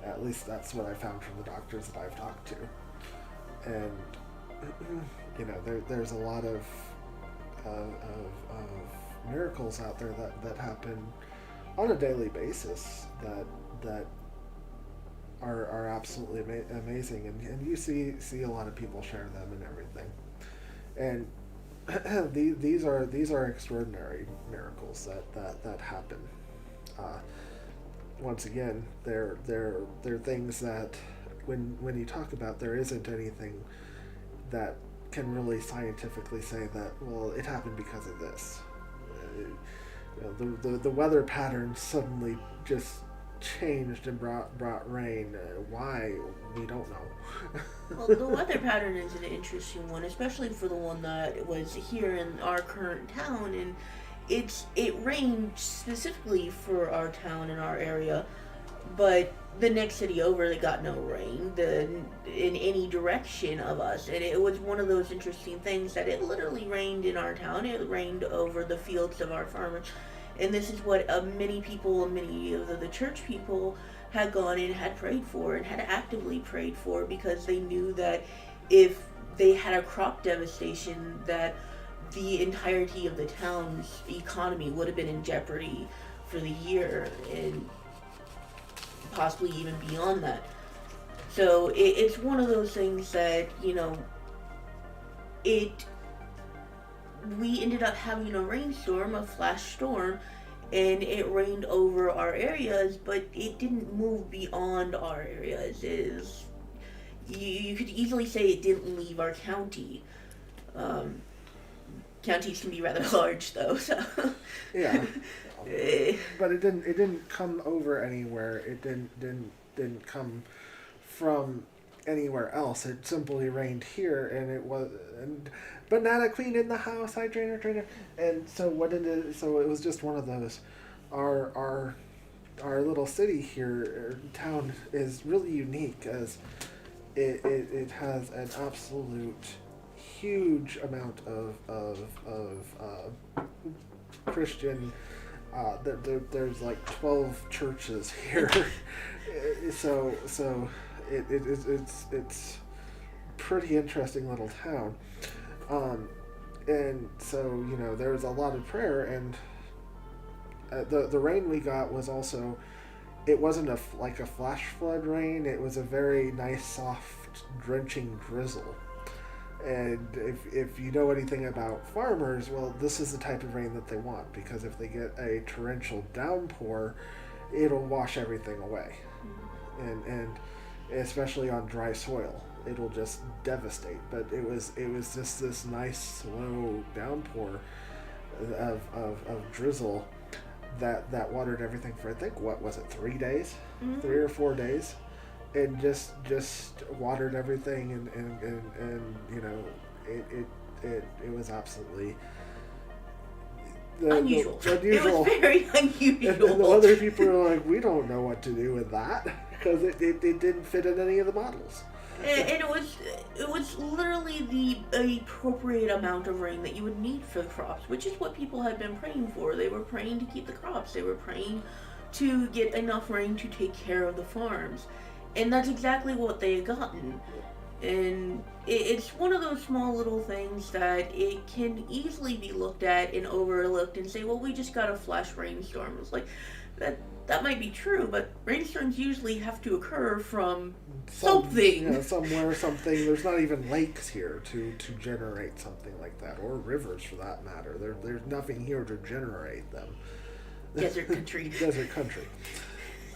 At least that's what I found from the doctors that I've talked to. And you know, there's a lot of miracles out there that happen on a daily basis that are absolutely amazing, and you see a lot of people share them and everything. And these are extraordinary miracles that happen. Once again, they're things that when you talk about, there isn't anything that can really scientifically say that, well, it happened because of this. You know, the weather pattern suddenly just changed and brought rain. Why? We don't know. Well, the weather pattern is an interesting one, especially for the one that was here in our current town, and it rained specifically for our town and our area, but the next city over, they got no rain in any direction of us. And it was one of those interesting things that it literally rained in our town. It rained over the fields of our farmers. And this is what many of the church people had gone and had prayed for, and had actively prayed for, because they knew that if they had a crop devastation, that the entirety of the town's economy would have been in jeopardy for the year, and possibly even beyond that. So it's one of those things that, you know, we ended up having a rainstorm, a flash storm, and it rained over our areas, but it didn't move beyond our areas. You could easily say it didn't leave our county. Counties can be rather large, though, so. Yeah. But it didn't come over anywhere. It didn't come from anywhere else. It simply rained here, and it was banana queen in the house. I trainer. And so so it was just one of those. Our little city here, town, is really unique, as it has an absolute huge amount of Christian. There's like 12 churches here, so it's pretty interesting little town, and so, you know, there's a lot of prayer, and the rain we got was also, it wasn't like a flash flood rain. It was a very nice, soft, drenching drizzle. And if you know anything about farmers, well, this is the type of rain that they want, because if they get a torrential downpour, it'll wash everything away. And especially on dry soil, it'll just devastate. But it was just this nice, slow downpour of drizzle that watered everything for, I think, what was it, 3 days? 3 or 4 days. and just watered everything, and you know, it was absolutely unusual. unusual. It was very unusual. And the other people are like, we don't know what to do with that because it didn't fit in any of the models. And it was literally the appropriate amount of rain that you would need for the crops, which is what people had been praying for. They were praying to keep the crops. They were praying to get enough rain to take care of the farms. And that's exactly what they had gotten. And it's one of those small little things that it can easily be looked at and overlooked and say, well, we just got a flash rainstorm. It's like, that might be true, but rainstorms usually have to occur from something. Yeah, somewhere, something. There's not even lakes here to generate something like that, or rivers for that matter. There's nothing here to generate them. Desert country. Desert country.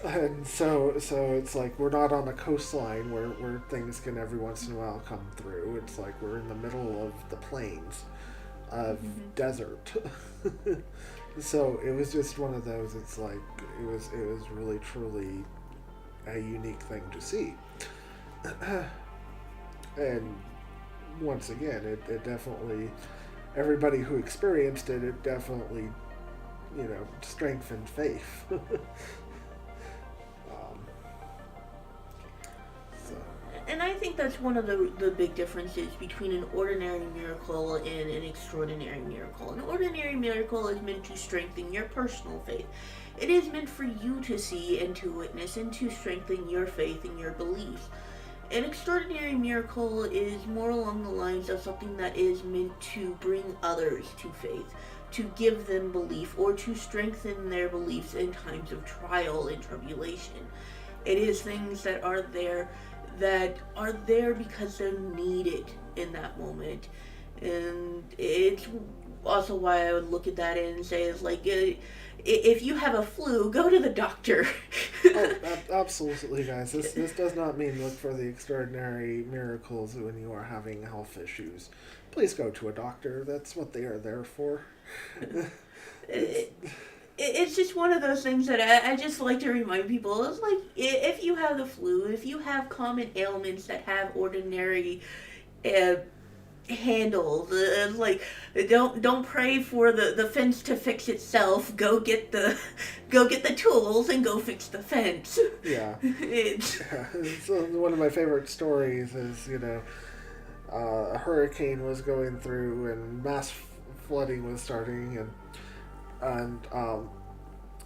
And so it's like we're not on a coastline where things can every once in a while come through. It's like we're in the middle of the plains of desert. So it was just one of those. It's like it was really truly a unique thing to see. And once again, it definitely, everybody who experienced it definitely, you know, strengthened faith. And I think that's one of the big differences between an ordinary miracle and an extraordinary miracle. An ordinary miracle is meant to strengthen your personal faith. It is meant for you to see and to witness and to strengthen your faith and your beliefs. An extraordinary miracle is more along the lines of something that is meant to bring others to faith, to give them belief, or to strengthen their beliefs in times of trial and tribulation. It is things that are there because they're needed in that moment. And it's also why I would look at that and say, it's like, if you have a flu, go to the doctor. Oh, absolutely, guys. This does not mean look for the extraordinary miracles when you are having health issues. Please go to a doctor. That's what they are there for. It's just one of those things that I just like to remind people. It's like, if you have the flu, if you have common ailments that have ordinary handles, like, don't pray for the fence to fix itself. Go get the tools and go fix the fence. Yeah. So one of my favorite stories is, you know, a hurricane was going through and mass flooding was starting, and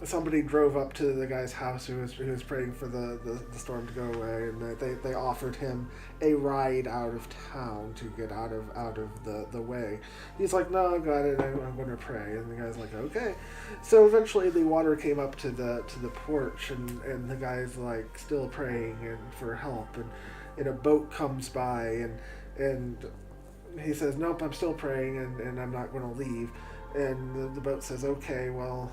somebody drove up to the guy's house who was praying for the storm to go away, and they offered him a ride out of town to get out of the way. He's like, no, I got it, I'm going to pray. And the guy's like, okay. So eventually the water came up to the porch, and the guy's like still praying and for help, and a boat comes by, and he says, nope, I'm still praying, and I'm not going to leave. And the boat says, okay, well,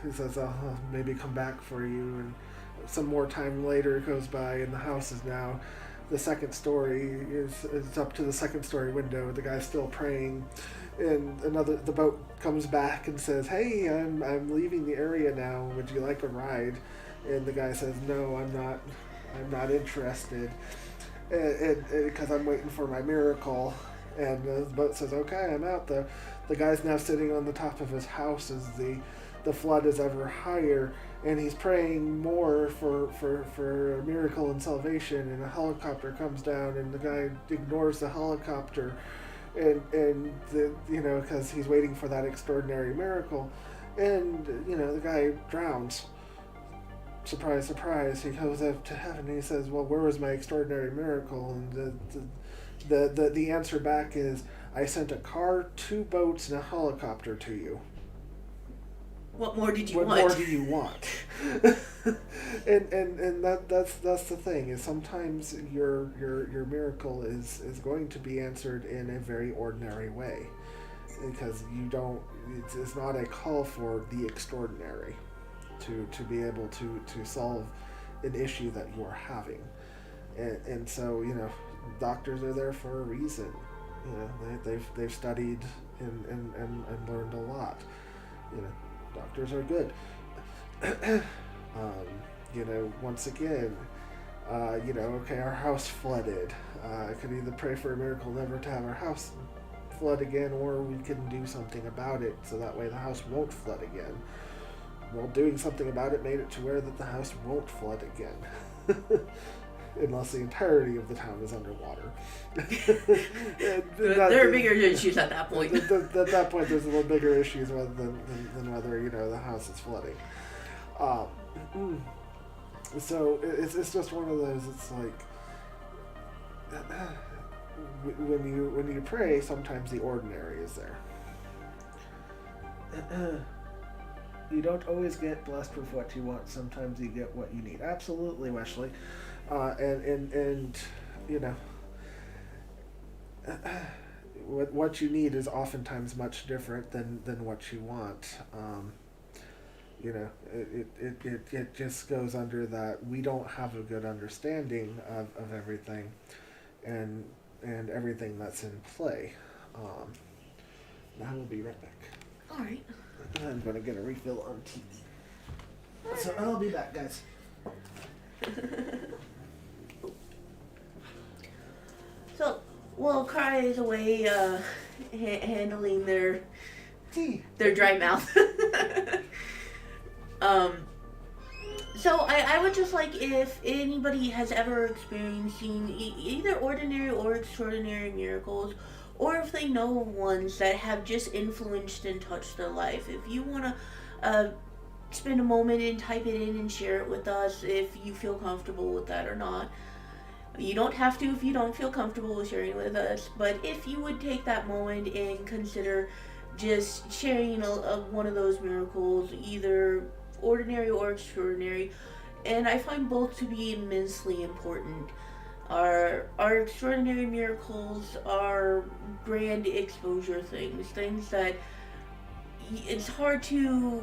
he says, I'll maybe come back for you. And some more time later goes by, and the house is now, the second story is up to the second story window. The guy's still praying, and the boat comes back and says, hey, I'm leaving the area now. Would you like a ride? And the guy says, no, I'm not interested, because I'm waiting for my miracle. And the boat says, okay, I'm out. The guy's now sitting on the top of his house as the flood is ever higher, and he's praying more for a miracle and salvation, and a helicopter comes down, and the guy ignores the helicopter, and because he's waiting for that extraordinary miracle, and the guy drowns. Surprise, surprise. He goes up to heaven and he says, well, where was my extraordinary miracle? And the answer back is, I sent a car, 2 boats, and a helicopter to you. What more did you want? What more do you want? and that's the thing, is sometimes your miracle is going to be answered in a very ordinary way, because it's not a call for the extraordinary to be able to solve an issue that you are having. And so, doctors are there for a reason. They've studied and learned a lot. Doctors are good. Once again, Okay, our house flooded. I could either pray for a miracle never to have our house flood again, or we can do something about it so that way the house won't flood again. Well, doing something about it made it to where that the house won't flood again. Unless the entirety of the town is underwater. There are bigger issues at that point. At that point, there's a little bigger issues rather than whether the house is flooding. So it's just one of those. It's like when you pray, sometimes the ordinary is there. You don't always get blessed with what you want. Sometimes you get what you need. Absolutely, Wesley. And what you need is oftentimes much different than what you want. It just goes under that we don't have a good understanding of everything and everything that's in play. Now we'll be right back. All right. I'm going to get a refill on TV. So I'll be back, guys. So, while Cry is away handling their dry mouth. So I would just like if anybody has ever experienced either ordinary or extraordinary miracles, or if they know of ones that have just influenced and touched their life, if you want to spend a moment and type it in and share it with us if you feel comfortable with that or not. You don't have to if you don't feel comfortable with sharing with us, but if you would take that moment and consider just sharing one of those miracles, either ordinary or extraordinary, and I find both to be immensely important. Our extraordinary miracles are grand exposure things that it's hard to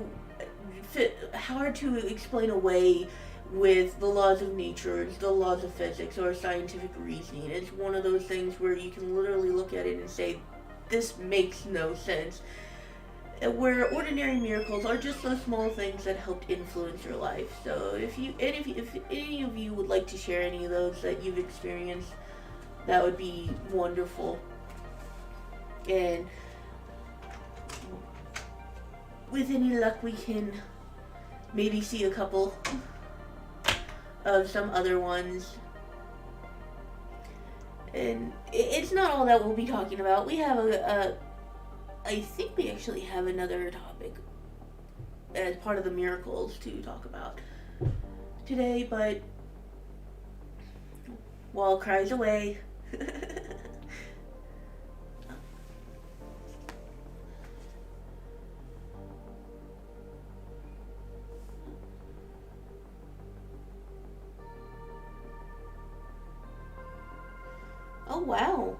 explain away with the laws of nature, the laws of physics, or scientific reasoning. It's one of those things where you can literally look at it and say, this makes no sense. Where ordinary miracles are just those small things that helped influence your life. So if any of you would like to share any of those that you've experienced, that would be wonderful. And with any luck, we can maybe see a couple of some other ones. And it's not all that we'll be talking about. We have I think we actually have another topic as part of the miracles to talk about today, but while Cry's away, oh wow.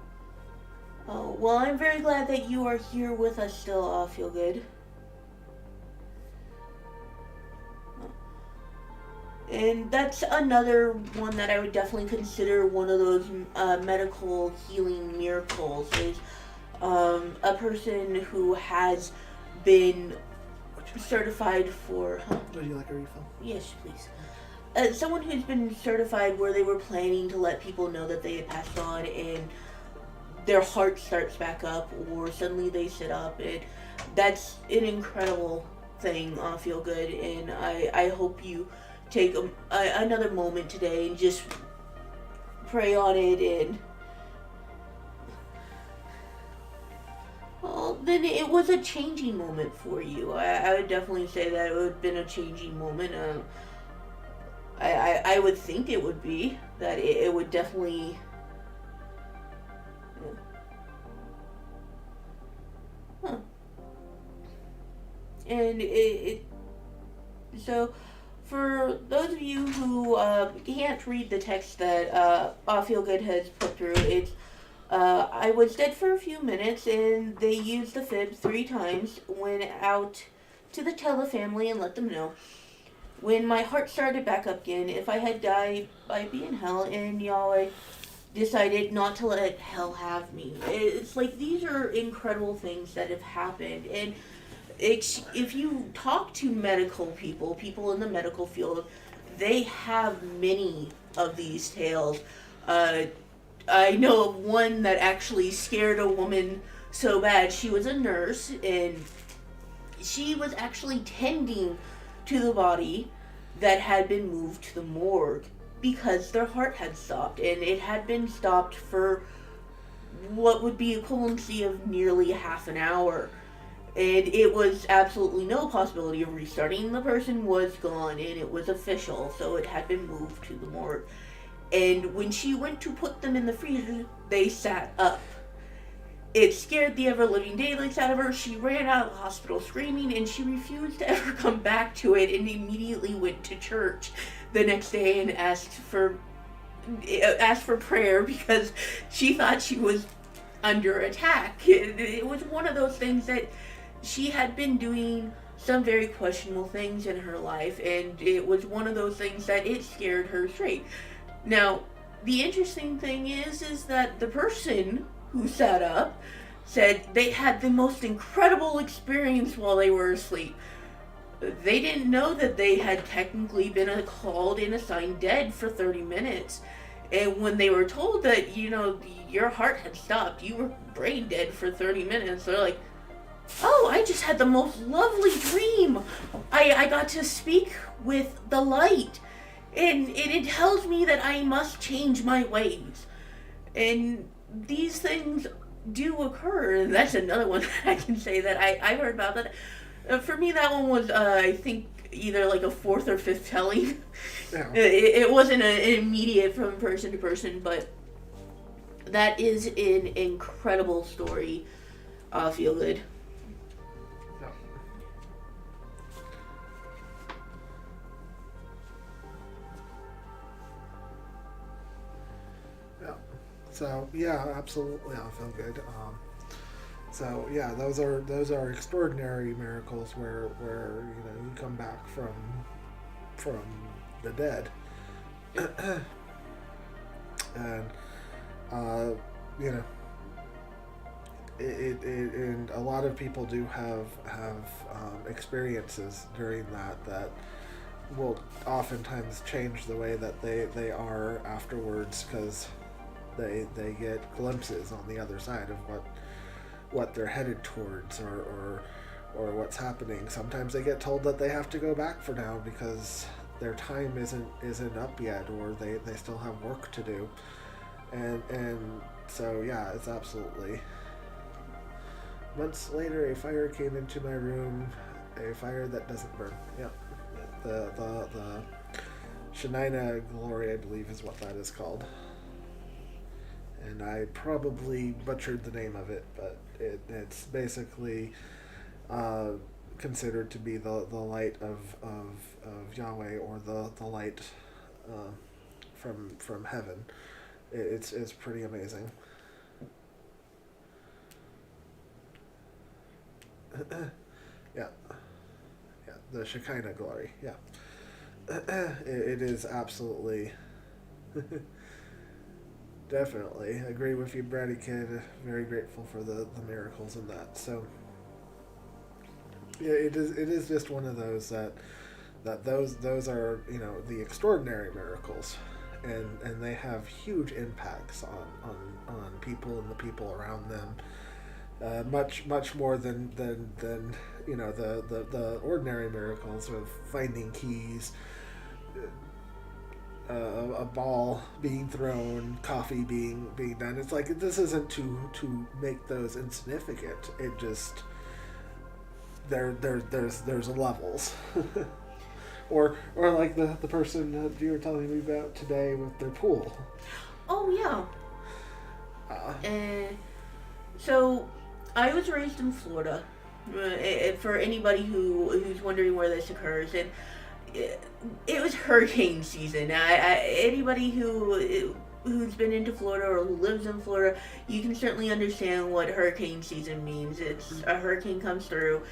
Oh, well, I'm very glad that you are here with us still, Feel Good. And that's another one that I would definitely consider one of those medical healing miracles, is a person who has been certified for... Would you like a refill? Yes, please. Someone who's been certified where they were planning to let people know that they had passed on, and their heart starts back up, or suddenly they sit up, and that's an incredible thing, Feel Good, and I hope you take another moment today and just pray on it, and well, then it was a changing moment for you. I would definitely say that it would have been a changing moment. I would think it would be, that it would definitely... Huh. And so for those of you who can't read the text that Feel Good has put through, it's I was dead for a few minutes, and they used the fib 3 times, went out to the Tella family and let them know. When my heart started back up again, if I had died, I'd be in hell, and Yahweh decided not to let hell have me. It's like, these are incredible things that have happened, and if you talk to medical people in the medical field, they have many of these tales. I know of one that actually scared a woman so bad. She was a nurse, and she was actually tending to the body that had been moved to the morgue because their heart had stopped, and it had been stopped for what would be equivalency of nearly half an hour. And it was absolutely no possibility of restarting. The person was gone, and it was official, so it had been moved to the morgue. And when she went to put them in the freezer, they sat up. It scared the ever-living daylights out of her. She ran out of the hospital screaming, and she refused to ever come back to it, and immediately went to church the next day and asked for prayer because she thought she was under attack. It was one of those things that she had been doing some very questionable things in her life, and it was one of those things that it scared her straight. Now, the interesting thing is that the person who sat up said they had the most incredible experience while they were asleep. They didn't know that they had technically been called and assigned dead for 30 minutes. And when they were told that, your heart had stopped, you were brain dead for 30 minutes, they're like, oh, I just had the most lovely dream. I got to speak with the light. And it tells me that I must change my ways. And these things do occur. And that's another one that I can say that I heard about. That for me, that one was, I think, either like a fourth or fifth telling. Yeah. It wasn't an immediate from person to person, but that is an incredible story. Feel good. So yeah, absolutely, I feel good. So yeah, those are extraordinary miracles where you come back from the dead, and it and a lot of people do have experiences during that will oftentimes change the way that they are afterwards, because they get glimpses on the other side of what they're headed towards or what's happening. Sometimes they get told that they have to go back for now because their time isn't up yet, or they still have work to do. And so yeah, it's absolutely. Months later, a fire came into my room, a fire that doesn't burn. Yep. The Shanina Glory, I believe, is what that is called. And I probably butchered the name of it, but it's basically considered to be the light of Yahweh, or the light from heaven. It's pretty amazing. Yeah, the Shekinah glory. Yeah, it is absolutely. Definitely agree with you, Bratty Kid. Very grateful for the miracles in that. So yeah, it is just one of those that those are the extraordinary miracles, and they have huge impacts on people and the people around them. Much more than the ordinary miracles of finding keys. A ball being thrown, coffee being done. It's like, this isn't to make those insignificant. It just there's levels. or like the person that you were telling me about today with their pool. Oh yeah. So I was raised in Florida. For anybody who's wondering where this occurs, and it was hurricane season. Anybody who's been into Florida or who lives in Florida, you can certainly understand what hurricane season means. It's a hurricane comes through,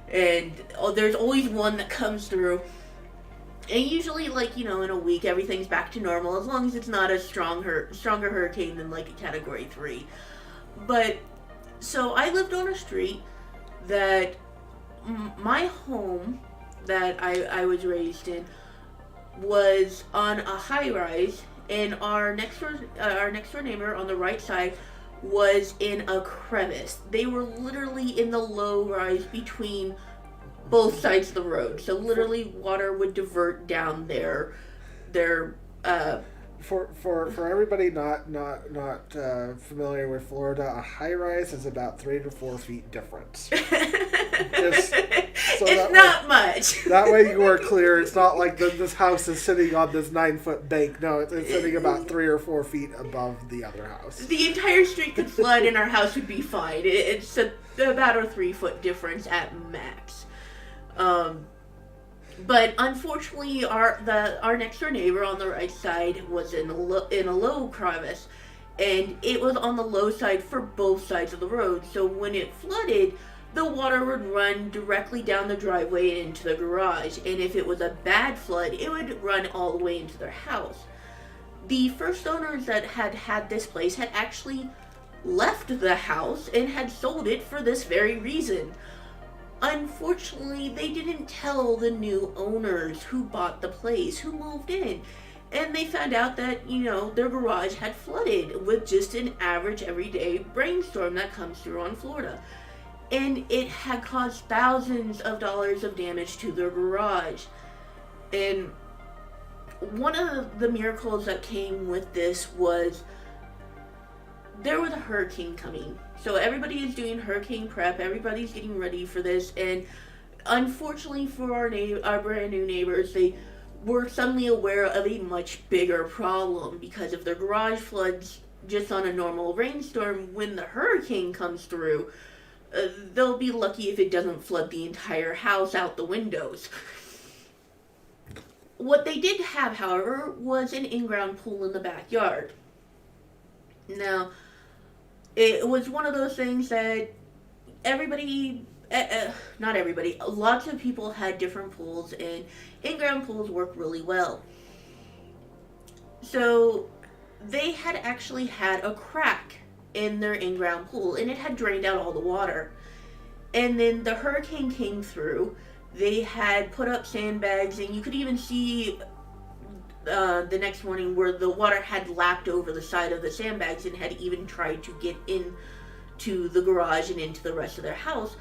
and there's always one that comes through. And usually, in a week, everything's back to normal, as long as it's not a stronger hurricane than like a Category 3. But, so I lived on a street that my home that I was raised in was on a high rise, and our next door neighbor on the right side was in a crevice. They were literally in the low rise between both sides of the road. So literally, water would divert down their For everybody not familiar with Florida, a high rise is about 3 to 4 feet difference. Just so it's not much. That way you are clear. It's not like this house is sitting on this 9-foot bank. No, it's sitting about 3 or 4 feet above the other house. The entire street could flood and our house would be fine. It's about a 3-foot difference at max. But unfortunately, our next door neighbor on the right side was in a low crevice, and it was on the low side for both sides of the road. So when it flooded, the water would run directly down the driveway into the garage, and if it was a bad flood, it would run all the way into their house. The first owners that had this place had actually left the house and had sold it for this very reason. Unfortunately, they didn't tell the new owners who bought the place, who moved in. And they found out that, their garage had flooded with just an average everyday rainstorm that comes through on Florida. And it had caused thousands of dollars of damage to their garage. And one of the miracles that came with this was there was a hurricane coming. So everybody is doing hurricane prep. Everybody's getting ready for this. And unfortunately for our brand new neighbors, they were suddenly aware of a much bigger problem because if their garage floods just on a normal rainstorm, when the hurricane comes through, they'll be lucky if it doesn't flood the entire house out the windows. What they did have, however, was an in-ground pool in the backyard. Now, it was one of those things that not everybody, lots of people had different pools, and in-ground pools work really well. So, they had actually had a crack in their in-ground pool, and it had drained out all the water. And then the hurricane came through. They had put up sandbags, and you could even see the next morning where the water had lapped over the side of the sandbags and had even tried to get into the garage and into the rest of their house.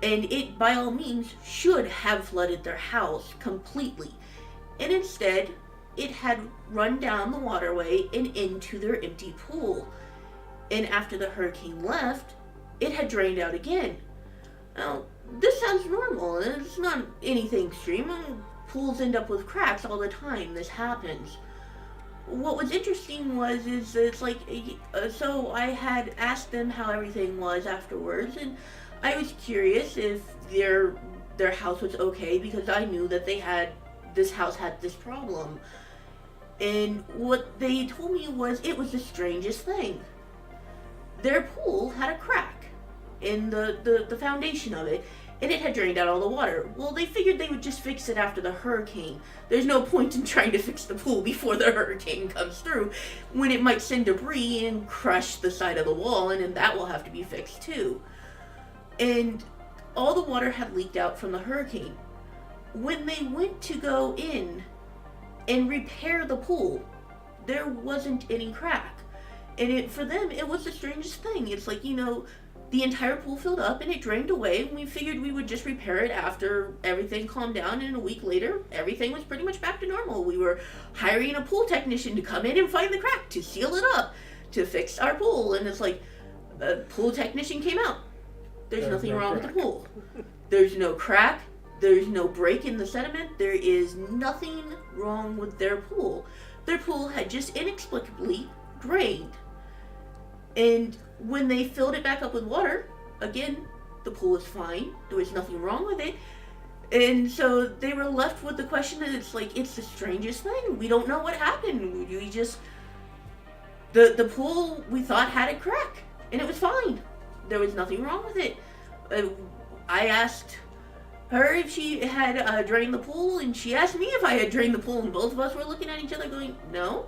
And it, by all means, should have flooded their house completely. And instead, it had run down the waterway and into their empty pool. And after the hurricane left, it had drained out again. Now, this sounds normal, and it's not anything extreme. Pools end up with cracks all the time. This happens. What was interesting is it's like, so I had asked them how everything was afterwards, and I was curious if their house was okay because I knew that this house had this problem. And what they told me was it was the strangest thing. Their pool had a crack in the foundation of it, and it had drained out all the water. Well, they figured they would just fix it after the hurricane. There's no point in trying to fix the pool before the hurricane comes through, when it might send debris and crush the side of the wall, and then that will have to be fixed too. And all the water had leaked out from the hurricane. When they went to go in and repair the pool, there wasn't any crack. And for them, it was the strangest thing. It's like, the entire pool filled up and it drained away, and we figured we would just repair it after everything calmed down, and a week later, everything was pretty much back to normal. We were hiring a pool technician to come in and find the crack, to seal it up, to fix our pool, and it's like, the pool technician came out. There's nothing wrong with the pool. There's no crack. There's no break in the sediment. There is nothing wrong with their pool. Their pool had just inexplicably drained. And when they filled it back up with water, again, the pool was fine. There was nothing wrong with it. And so they were left with the question that it's the strangest thing. We don't know what happened. We just, the pool we thought had a crack, and it was fine. There was nothing wrong with it. I asked her if she had drained the pool, and she asked me if I had drained the pool, and both of us were looking at each other going, no.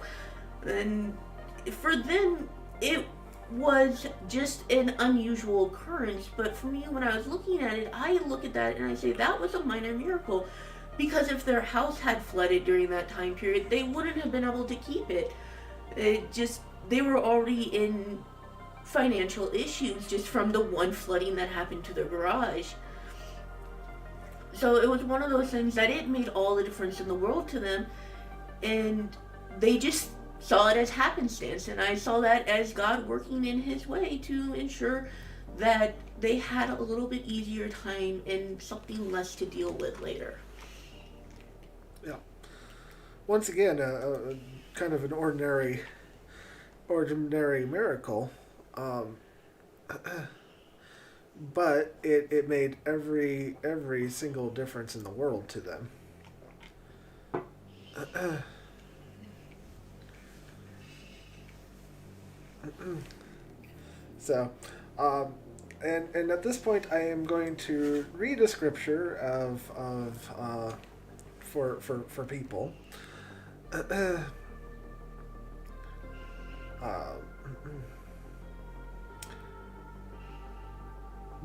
And for them, it was just an unusual occurrence, but for me, when I was looking at it, I look at that and I say that was a minor miracle. Because if their house had flooded during that time period, they wouldn't have been able to keep it. They were already in financial issues just from the one flooding that happened to their garage. So it was one of those things that it made all the difference in the world to them, and they just saw it as happenstance, and I saw that as God working in His way to ensure that they had a little bit easier time and something less to deal with later. Yeah. Once again, a kind of an ordinary miracle, but it made every single difference in the world to them. So, and at this point, I am going to read a scripture for people.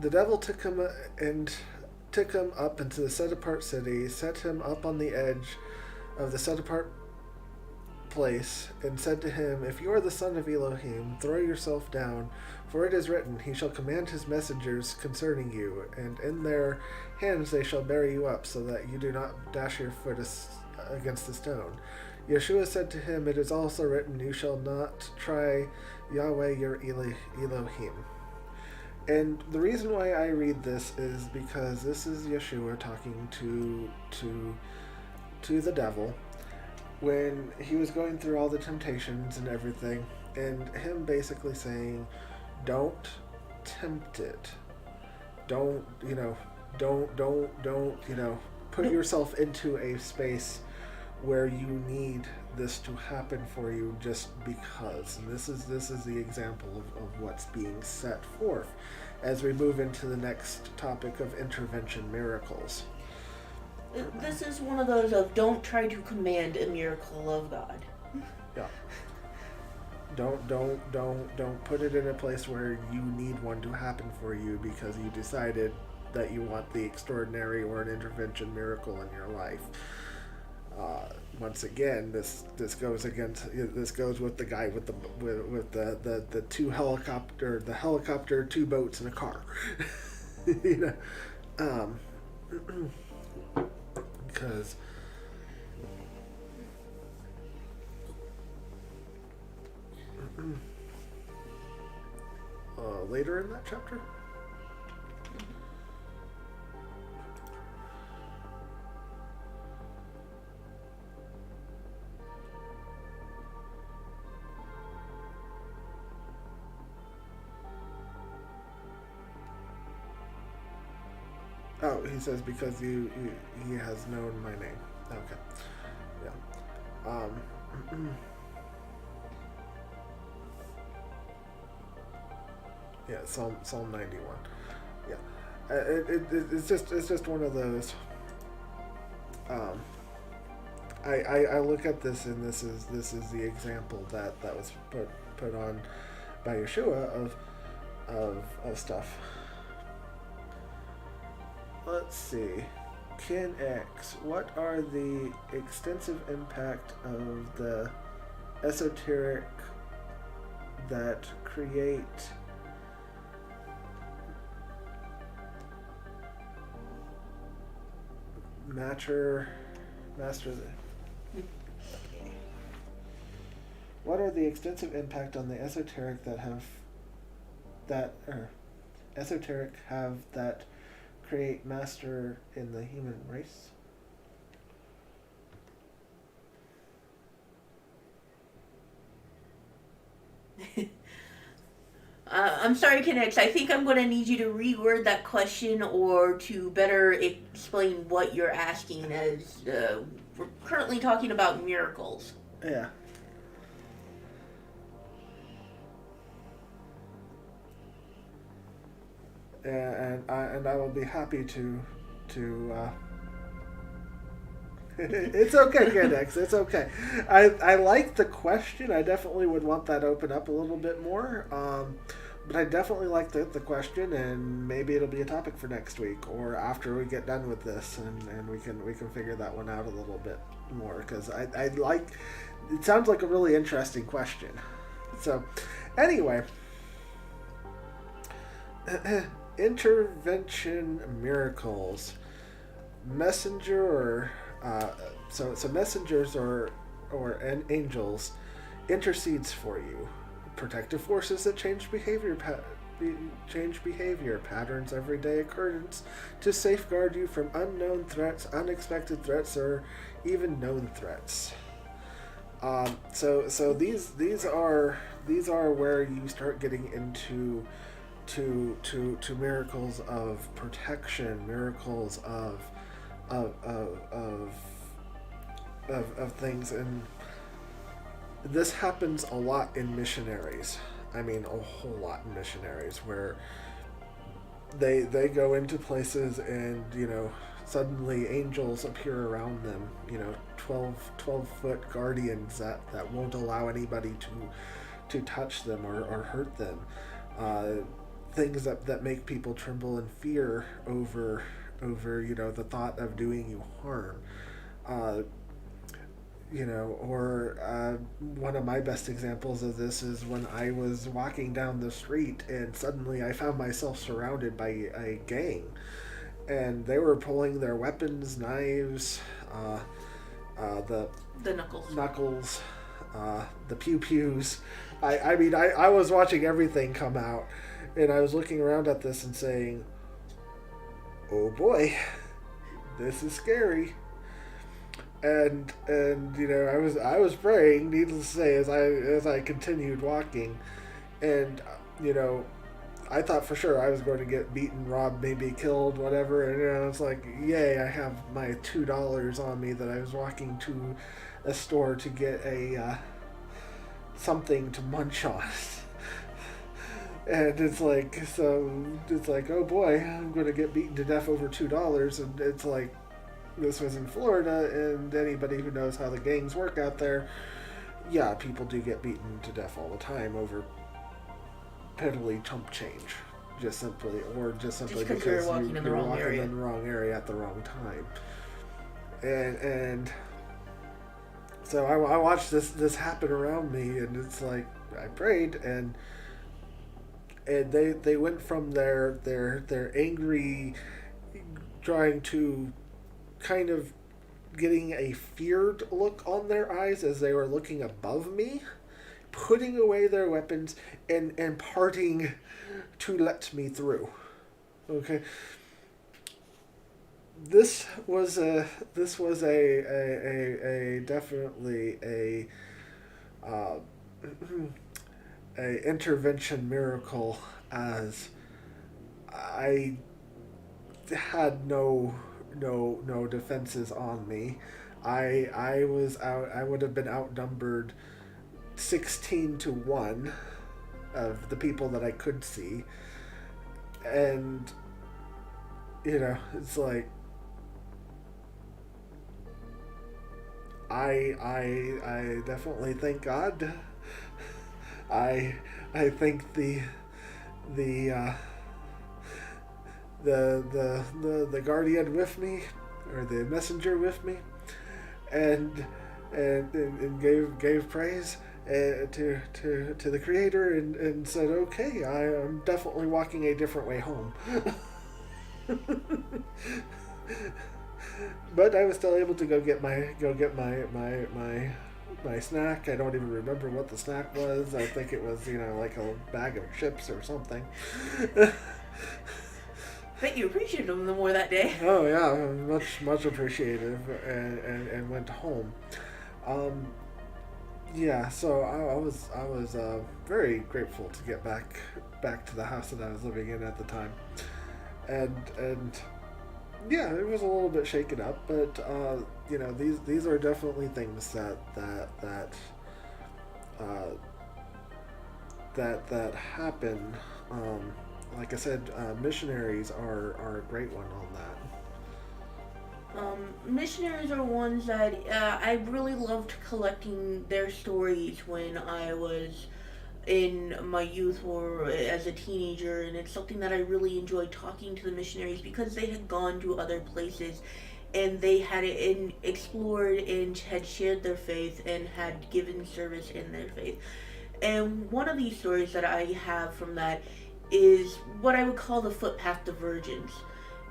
The devil took him up into the set apart city, set him up on the edge of the set apart place, and said to him, "If you are the son of Elohim, throw yourself down, for it is written, He shall command His messengers concerning you, and in their hands they shall bear you up, so that you do not dash your foot against the stone." Yeshua said to him, "It is also written, You shall not try Yahweh your Elohim." And the reason why I read this is because this is Yeshua talking to the devil when he was going through all the temptations and everything, and him basically saying, don't tempt it. Don't put yourself into a space where you need this to happen for you just because. And this is the example of what's being set forth as we move into the next topic of intervention miracles. This is one of those of don't try to command a miracle of God. Yeah. Don't put it in a place where you need one to happen for you because you decided that you want the extraordinary or an intervention miracle in your life. Once again, this goes with the guy with the helicopter, 2 boats, and a car. Because later in that chapter. Oh, he says because he has known my name. Okay. Yeah. Yeah, Psalm 91. Yeah. It's just one of those. I look at this, and this is the example that was put on by Yeshua of stuff. Let's see. Ken X, what are the extensive impact of the esoteric that create What are the extensive impact on the esoteric that create master in the human race? I'm sorry, Kinex. I think I'm going to need you to reword that question or to better explain what you're asking, as we're currently talking about miracles. Yeah. And I will be happy to it's okay, Kendex, it's okay. I like the question. I definitely would want that open up a little bit more. I definitely like the question, and maybe it'll be a topic for next week or after we get done with this, and we can figure that one out a little bit more, because I like, it sounds like a really interesting question. So anyway, intervention miracles, messenger or so messengers or angels intercedes for you. Protective forces that change behavior patterns, everyday occurrence to safeguard you from unknown threats, unexpected threats, or even known threats. So these are where you start getting into to miracles of protection, miracles of things, and this happens a lot in missionaries. I mean, a whole lot in missionaries, where they go into places and, suddenly angels appear around them, 12-foot guardians that won't allow anybody to touch them or hurt them. Things that make people tremble in fear over the thought of doing you harm. One of my best examples of this is when I was walking down the street and suddenly I found myself surrounded by a gang, and they were pulling their weapons, knives, the knuckles, the pew-pews. I was watching everything come out, and I was looking around at this and saying, oh boy, this is scary. And I was praying, needless to say, as I continued walking, and I thought for sure I was going to get beaten, robbed, maybe killed, whatever. And it's like, yay, I have my $2 on me that I was walking to a store to get a something to munch on. And it's like, oh boy, I'm going to get beaten to death over $2, and it's like, this was in Florida, and anybody who knows how the gangs work out there, yeah, people do get beaten to death all the time over piddly chump change, just simply because you're walking in the wrong area. In the wrong area at the wrong time. And so I watched this happen around me, and it's like, I prayed, and they went from their angry, trying to kind of getting a feared look on their eyes as they were looking above me, putting away their weapons and parting to let me through. Okay. This was definitely a intervention miracle, as I had no defenses on me. I would have been outnumbered 16-1 of the people that I could see, and it's like, I definitely thank God. I thank the guardian with me, or the messenger with me, and gave praise to the Creator, and said, okay, I'm definitely walking a different way home. But I was still able to go get my snack. I don't even remember what the snack was. I think it was like a bag of chips or something. Bet you appreciated them more that day. Oh yeah, much appreciative, and went home. Yeah, so I was very grateful to get back to the house that I was living in at the time, and yeah, it was a little bit shaken up, but these are definitely things that happen. Like I said, missionaries are a great one on that. Missionaries are ones that I really loved collecting their stories when I was in my youth or as a teenager, and it's something that I really enjoyed talking to the missionaries because they had gone to other places and they had explored and had shared their faith and had given service in their faith. And one of these stories that I have from that is what I would call the footpath divergence.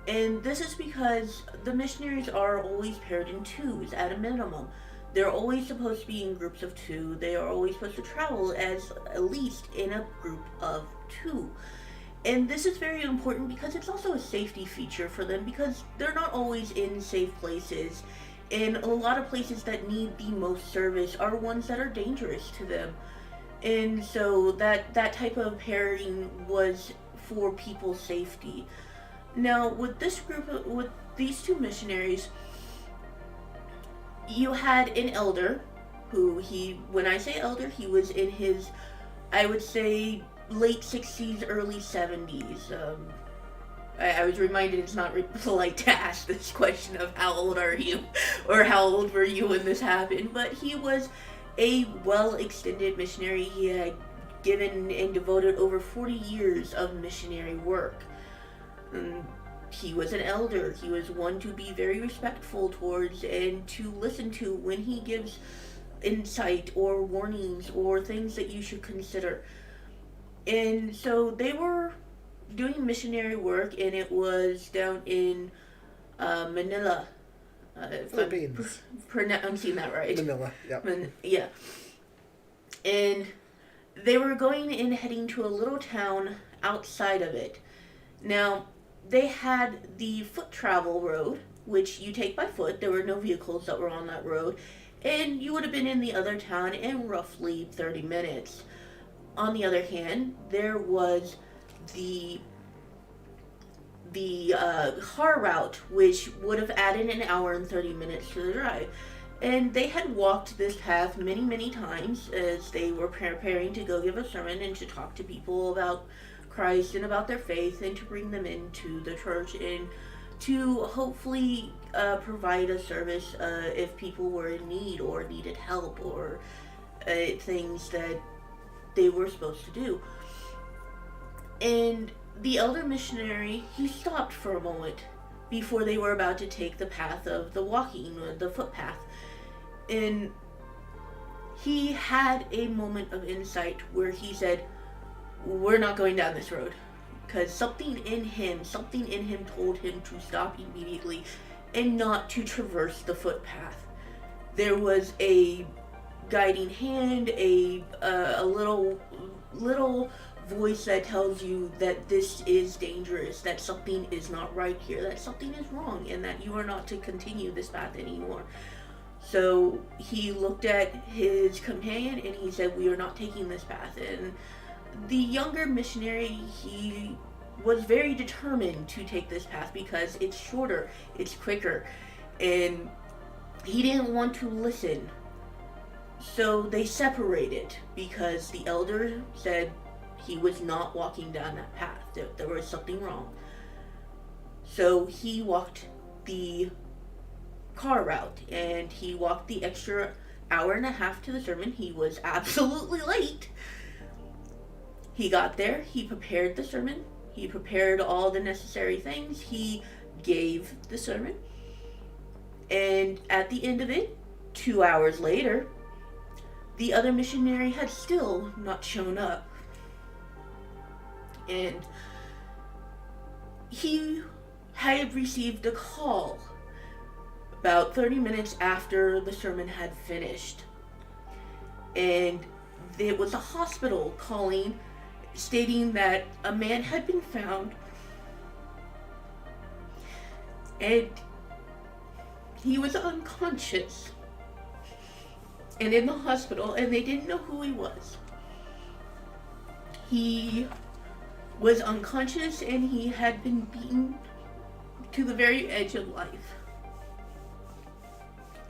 And this is because the missionaries are always paired in twos at a minimum. They're always supposed to be in groups of two. They are always supposed to travel as at least in a group of two. And this is very important because it's also a safety feature for them because they're not always in safe places. And a lot of places that need the most service are ones that are dangerous to them. And so that type of pairing was for people's safety. Now, with this group, with these two missionaries, you had an elder who when I say elder, he was in his, I would say, late 60s, early 70s. I was reminded it's not polite to ask this question of how old are you or how old were you when this happened, but he was a well-extended missionary. He had given and devoted over 40 years of missionary work. He was an elder. He was one to be very respectful towards and to listen to when he gives insight or warnings or things that you should consider. And so they were doing missionary work, and it was down in Manila. Philippines. I'm seeing that right. Manila, yep. Yeah. And they were going and heading to a little town outside of it. Now, they had the foot travel road, which you take by foot. There were no vehicles that were on that road. And you would have been in the other town in roughly 30 minutes. On the other hand, there was the car route, which would have added an hour and 30 minutes to the drive. And they had walked this path many, many times as they were preparing to go give a sermon and to talk to people about Christ and about their faith and to bring them into the church and to hopefully provide a service if people were in need or needed help or things that they were supposed to do. And the elder missionary, he stopped for a moment before they were about to take the path of the walking, or the footpath. And he had a moment of insight where he said, "We're not going down this road." Because something in him told him to stop immediately and not to traverse the footpath. There was a guiding hand, a little voice that tells you that this is dangerous, that something is not right here, that something is wrong, and that you are not to continue this path anymore. So he looked at his companion and he said, "We are not taking this path." And the younger missionary, he was very determined to take this path because it's shorter, it's quicker, and he didn't want to listen. So they separated because the elder said he was not walking down that path. There was something wrong. So he walked the car route and he walked the extra hour and a half to the sermon. He was absolutely late. He got there, he prepared the sermon, he prepared all the necessary things, he gave the sermon, and at the end of it, 2 hours later, the other missionary had still not shown up. And he had received a call about 30 minutes after the sermon had finished. And it was a hospital calling, stating that a man had been found and he was unconscious and in the hospital, and they didn't know who he was. He was unconscious and he had been beaten to the very edge of life.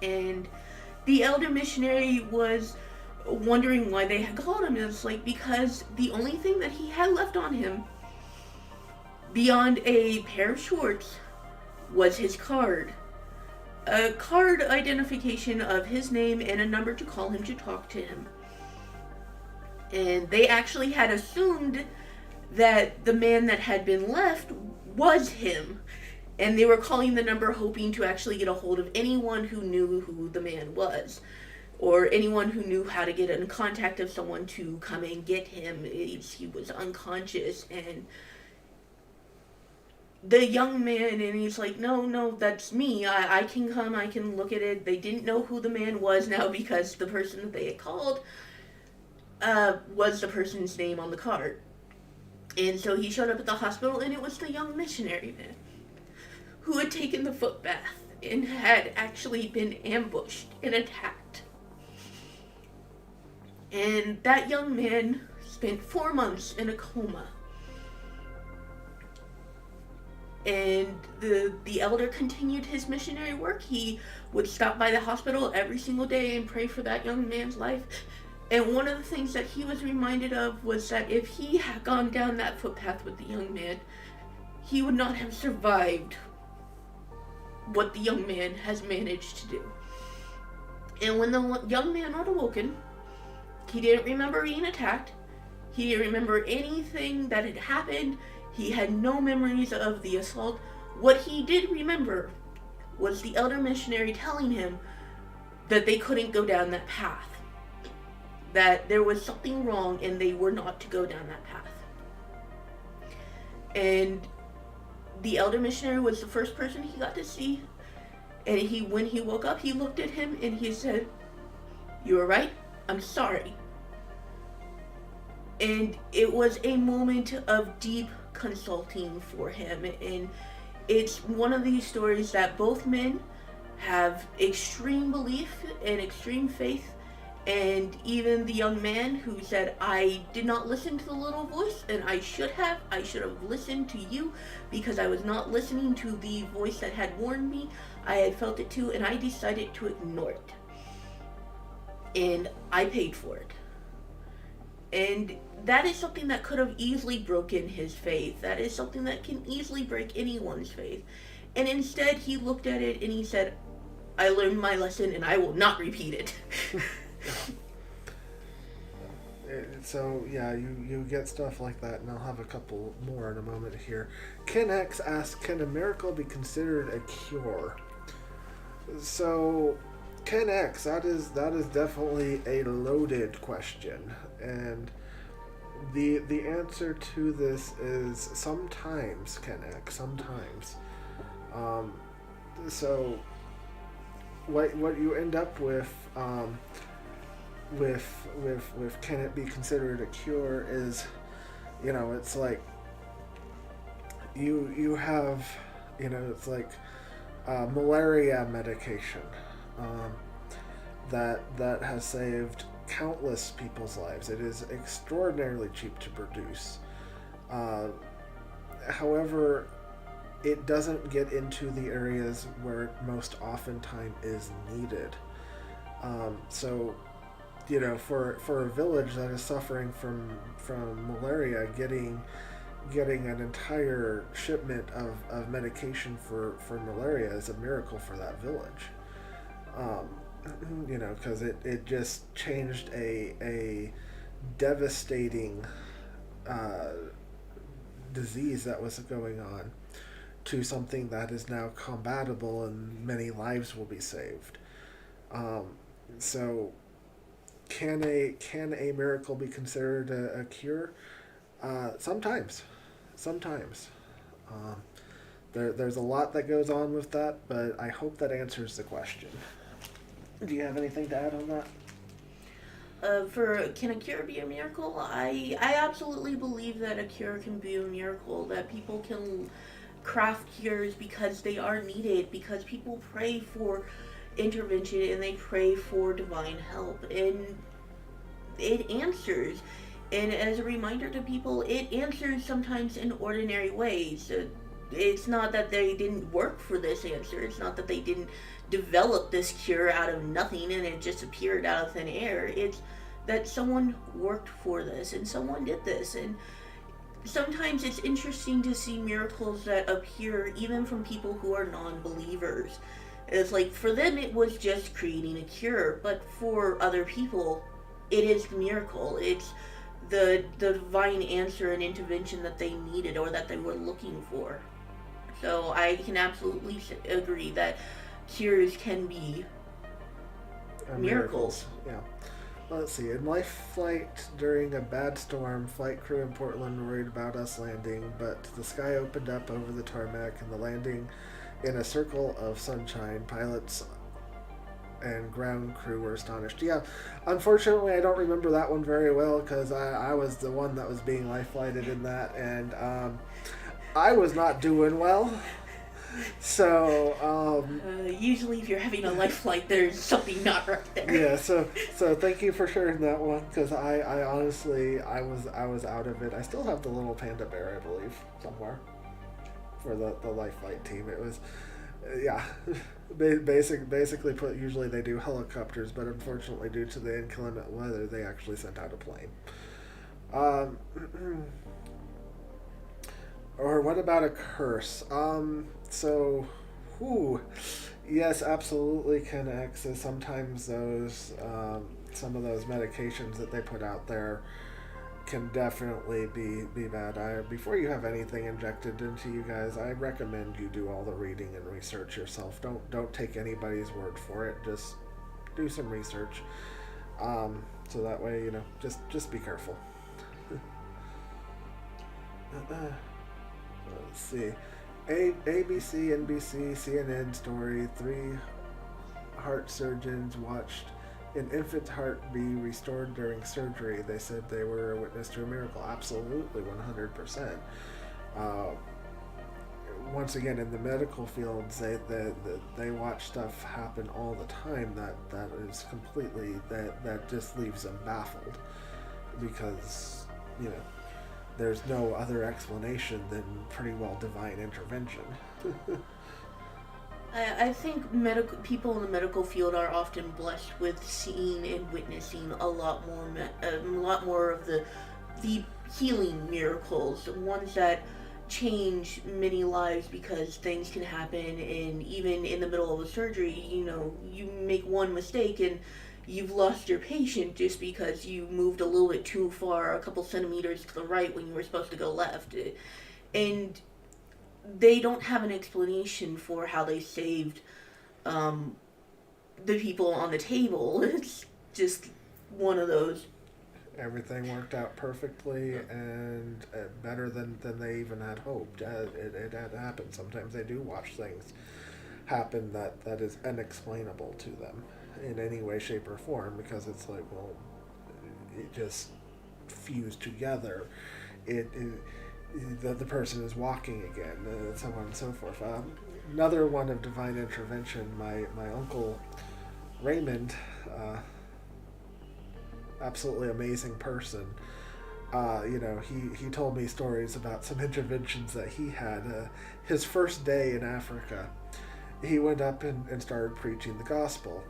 And the elder missionary was wondering why they had called him. It's like, because the only thing that he had left on him beyond a pair of shorts was his card. A card identification of his name and a number to call him to talk to him. And they actually had assumed that the man that had been left was him. And they were calling the number hoping to actually get a hold of anyone who knew who the man was, or anyone who knew how to get in contact of someone to come and get him. He was unconscious, and the young man, and he's like, no, that's me. I can come, I can look at it. They didn't know who the man was now because the person that they had called was the person's name on the card. And so he showed up at the hospital, and it was the young missionary man who had taken the foot bath and had actually been ambushed and attacked. And that young man spent 4 months in a coma. And the elder continued his missionary work. He would stop by the hospital every single day and pray for that young man's life. And one of the things that he was reminded of was that if he had gone down that footpath with the young man, he would not have survived what the young man has managed to do. And when the young man was awoken, he didn't remember being attacked. He didn't remember anything that had happened. He had no memories of the assault. What he did remember was the elder missionary telling him that they couldn't go down that path. That there was something wrong and they were not to go down that path. And the elder missionary was the first person he got to see. And when he woke up, he looked at him and he said, "You were right. I'm sorry." And it was a moment of deep consulting for him. And it's one of these stories that both men have extreme belief and extreme faith. And even the young man who said, "I did not listen to the little voice, and I should have listened to you because I was not listening to the voice that had warned me. I had felt it too, and I decided to ignore it. And I paid for it." And that is something that could have easily broken his faith. That is something that can easily break anyone's faith. And instead, he looked at it and he said, "I learned my lesson and I will not repeat it." So yeah, you get stuff like that, and I'll have a couple more in a moment here. Ken X asks, can a miracle be considered a cure? So Ken X, that is definitely a loaded question, and the answer to this is sometimes, Ken X, sometimes. So what you end up with can it be considered a cure is, it's like you have, it's like malaria medication that has saved countless people's lives. It is extraordinarily cheap to produce. However, it doesn't get into the areas where it most oftentimes is needed. So, for a village that is suffering from malaria, getting an entire shipment of medication for malaria is a miracle for that village. Because it just changed a devastating disease that was going on to something that is now combatable, and many lives will be saved. So can a miracle be considered a cure? Sometimes. There's a lot that goes on with that, but I hope that answers the question. Do you have anything to add on that? For can a cure be a miracle? I absolutely believe that a cure can be a miracle, that people can craft cures because they are needed, because people pray for intervention and they pray for divine help, and it answers. And as a reminder to people, it answers sometimes in ordinary ways. It's not that they didn't work for this answer. It's not that they didn't develop this cure out of nothing and it just appeared out of thin air. It's that someone worked for this and someone did this. And sometimes it's interesting to see miracles that appear even from people who are non-believers. It's like, for them it was just creating a cure, but for other people it is the miracle. It's the divine answer and intervention that they needed or that they were looking for. So I can absolutely agree that cures can be miracles. Yeah. Let's see. In life flight during a bad storm, flight crew in Portland worried about us landing, but the sky opened up over the tarmac and the landing in a circle of sunshine. Pilots and ground crew were astonished. Yeah, unfortunately, I don't remember that one very well because I was the one that was being life flighted in that, and I was not doing well. So usually if you're having a life flight, there's something not right there. yeah, so thank you for sharing that one because I honestly I was out of it. I still have the little panda bear, I believe, somewhere for the life flight team. It was yeah, basically put. Usually they do helicopters, but unfortunately due to the inclement weather, they actually sent out a plane. Or what about a curse? So, yes, absolutely can access. Sometimes those, some of those medications that they put out there can definitely be bad. Before you have anything injected into you guys, I recommend you do all the reading and research yourself. Don't take anybody's word for it. Just do some research. So that way, just be careful. Let's see. ABC, NBC, CNN story. 3 heart surgeons watched an infant's heart be restored during surgery. They said they were a witness to a miracle. Absolutely, 100%. Once again, in the medical fields, they watch stuff happen all the time that is completely that just leaves them baffled because there's no other explanation than pretty well divine intervention. I think people in the medical field are often blessed with seeing and witnessing a lot more of the healing miracles, ones that change many lives because things can happen, and even in the middle of a surgery, you make one mistake and you've lost your patient just because you moved a little bit too far, a couple centimeters to the right when you were supposed to go left. And they don't have an explanation for how they saved the people on the table. It's just one of those. Everything worked out perfectly and better than they even had hoped. It had happened. Sometimes they do watch things happen that is unexplainable to them in any way, shape, or form because it's like, well, it just fused together. The person is walking again, so on and so forth. Another one of divine intervention, my uncle Raymond, absolutely amazing person. He told me stories about some interventions that he had. His first day in Africa, he went up and started preaching the gospel.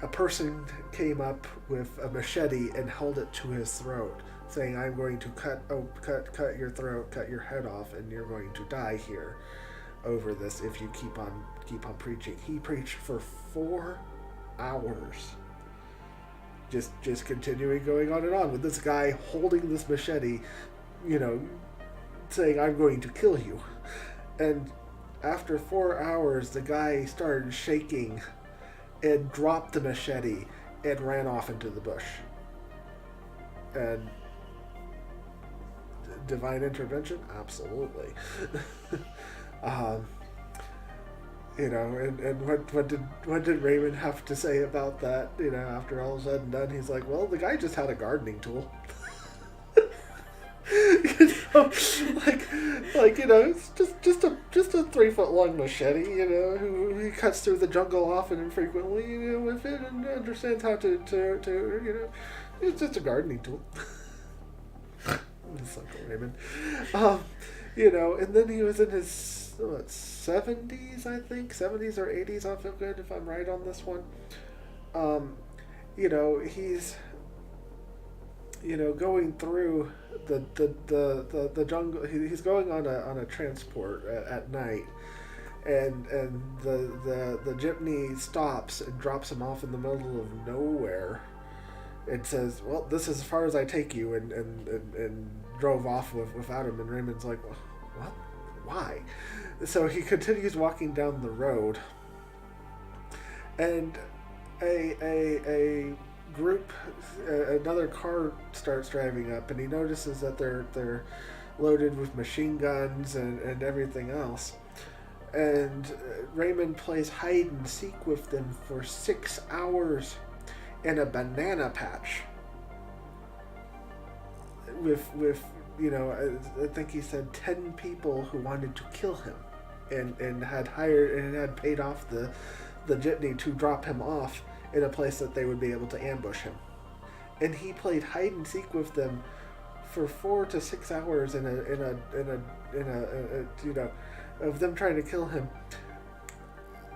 A person came up with a machete and held it to his throat, saying, "I'm going to cut your throat, cut your head off, and you're going to die here over this if you keep on preaching." He preached for 4 hours, just continuing going on and on with this guy holding this machete, saying, "I'm going to kill you." And after 4 hours, the guy started shaking and dropped the machete and ran off into the bush. And divine intervention? Absolutely. And what did Raymond have to say about that? After all is said and done, he's like, well, the guy just had a gardening tool. It's just a 3-foot long machete, who he cuts through the jungle often and frequently, with it, and understands how to it's just a gardening tool. It's Uncle Raymond. And then he was in his 70s, I think, 70s or 80s. I'll feel good if I'm right on this one. He's going through the jungle. He's going on a transport at night, and the jeepney stops and drops him off in the middle of nowhere, it says, well, this is as far as I take you, and drove off without him. And Raymond's like, well, what? Why? So he continues walking down the road, and a group, another car starts driving up, and he notices that they're loaded with machine guns and everything else. And Raymond plays hide and seek with them for 6 hours in a banana patch. With I think he said 10 people who wanted to kill him, and had hired and had paid off the jitney to drop him off in a place that they would be able to ambush him. And he played hide and seek with them for 4 to 6 hours in a of them trying to kill him.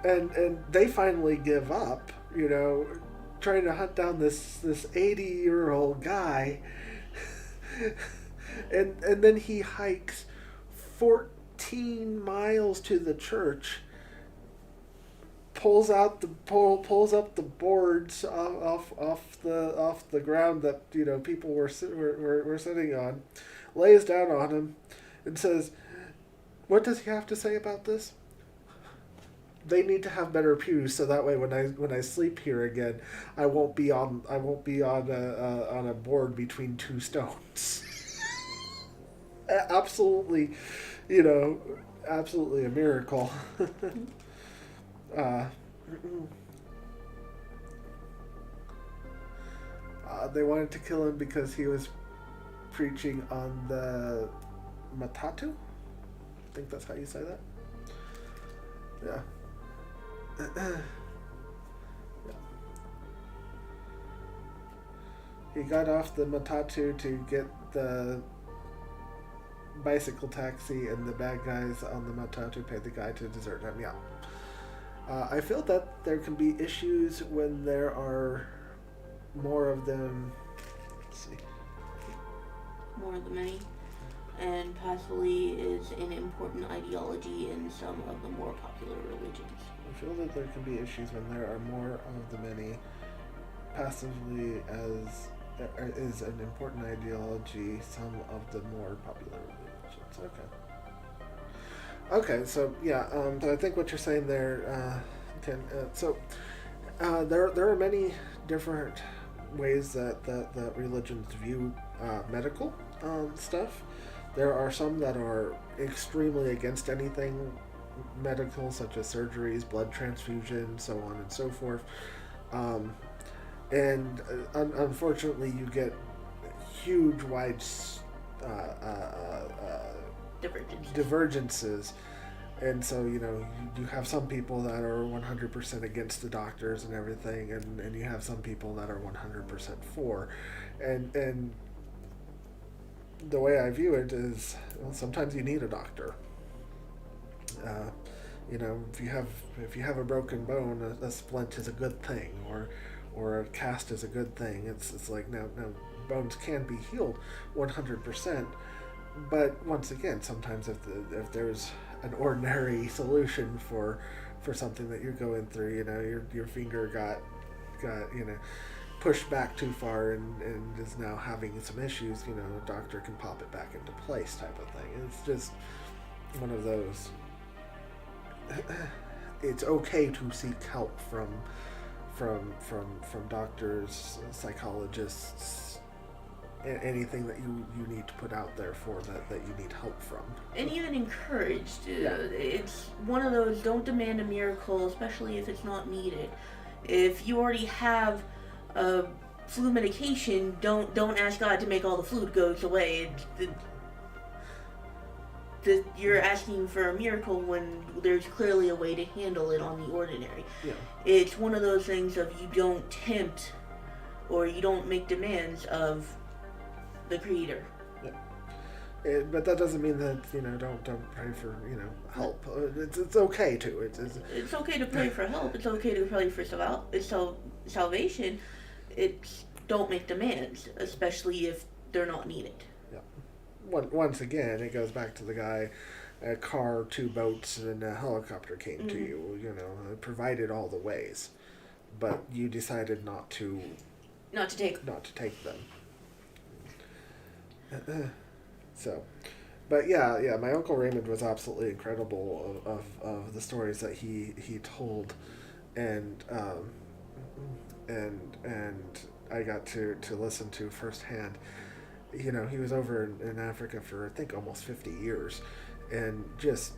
And they finally give up, trying to hunt down this 80-year-old guy. and then he hikes 14 miles to the church, pulls up the boards off the ground that people were sitting on, lays down on him, and says, "What does he have to say about this? They need to have better pews, so that way when I sleep here again, I won't be on a board between two stones." Absolutely, absolutely a miracle. They wanted to kill him because he was preaching on the Matatu. I think that's how you say that. Yeah. Yeah. He got off the Matatu to get the bicycle taxi, and the bad guys on the Matatu paid the guy to desert him. Yeah. I feel that there can be issues when there are more of them. Let's see. More of the many. And passively is an important ideology in some of the more popular religions. I feel that there can be issues when there are more of the many. Passively is an important ideology, some of the more popular religions. Okay, so yeah, so I think what you're saying there, Ken, there are many different ways that religions view medical stuff. There are some that are extremely against anything medical, such as surgeries, blood transfusion, so on and so forth. And unfortunately, you get huge, wide divergences. And so, you have some people that are 100% against the doctors and everything, and you have some people that are 100% for. And the way I view it is, well, sometimes you need a doctor. If you have a broken bone, a splint is a good thing, or a cast is a good thing. It's like now bones can be healed 100%, but once again, sometimes if there's an ordinary solution for something that you're going through, your finger got pushed back too far and is now having some issues, a doctor can pop it back into place type of thing. It's just one of those. It's okay to seek help from doctors, psychologists, anything that you need to put out there for that you need help from. And even encouraged. Yeah. It's one of those, don't demand a miracle, especially if it's not needed. If you already have flu medication, don't ask God to make all the flu go away. You're asking for a miracle when there's clearly a way to handle it on the ordinary. Yeah. It's one of those things of you don't tempt or you don't make demands of the Creator. Yeah. But that doesn't mean that don't pray for help. It's okay to. It's okay to pray for help. It's okay to pray for salvation. It's don't make demands, especially if they're not needed. Once again, it goes back to the guy, a car, 2 boats, and a helicopter came to you. It provided all the ways, but you decided not to Not to take. them. So, but yeah, my Uncle Raymond was absolutely incredible of the stories that he told, and I got to listen to firsthand. You know, he was over in Africa for I think almost 50 years, and just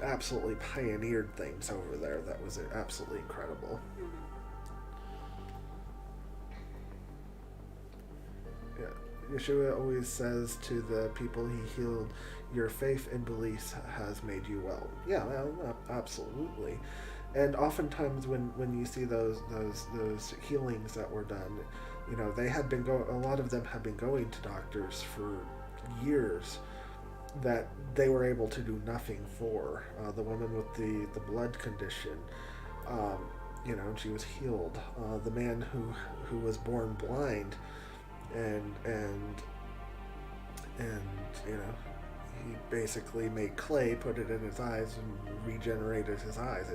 absolutely pioneered things over there that was absolutely incredible. Yeah, Yeshua always says to the people he healed, "Your faith and beliefs has made you well." Yeah, well, absolutely. And oftentimes when you see those healings that were done, you know, they had been a lot of them have been going to doctors for years that they were able to do nothing for. The woman with the blood condition, you know, she was healed. The man who was born blind, and you know, he basically made clay, put it in his eyes, and regenerated his eyes.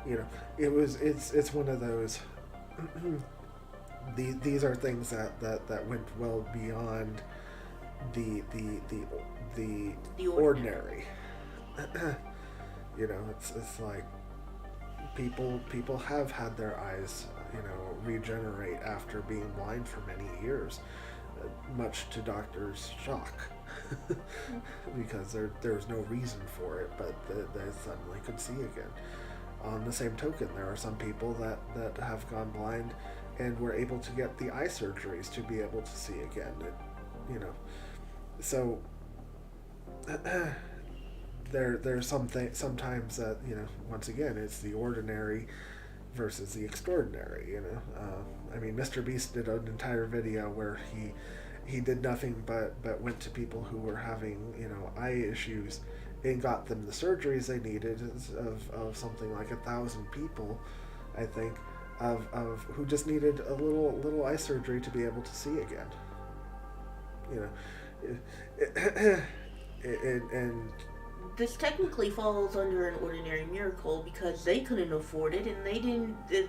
You know, it's one of those. These are things that went well beyond the ordinary. You know, it's like people have had their eyes, you know, regenerate after being blind for many years, much to doctors' shock. Because there's no reason for it, but they suddenly could see again. On the same token, there are some people that have gone blind and were able to get the eye surgeries to be able to see again. You know, so there's sometimes that, you know, once again, it's the ordinary versus the extraordinary. You know, I mean, Mr. Beast did an entire video where he did nothing but went to people who were having, you know, eye issues and got them the surgeries they needed of something like 1,000 people, I think, of who just needed a little eye surgery to be able to see again. You know, and this technically falls under an ordinary miracle because they couldn't afford it and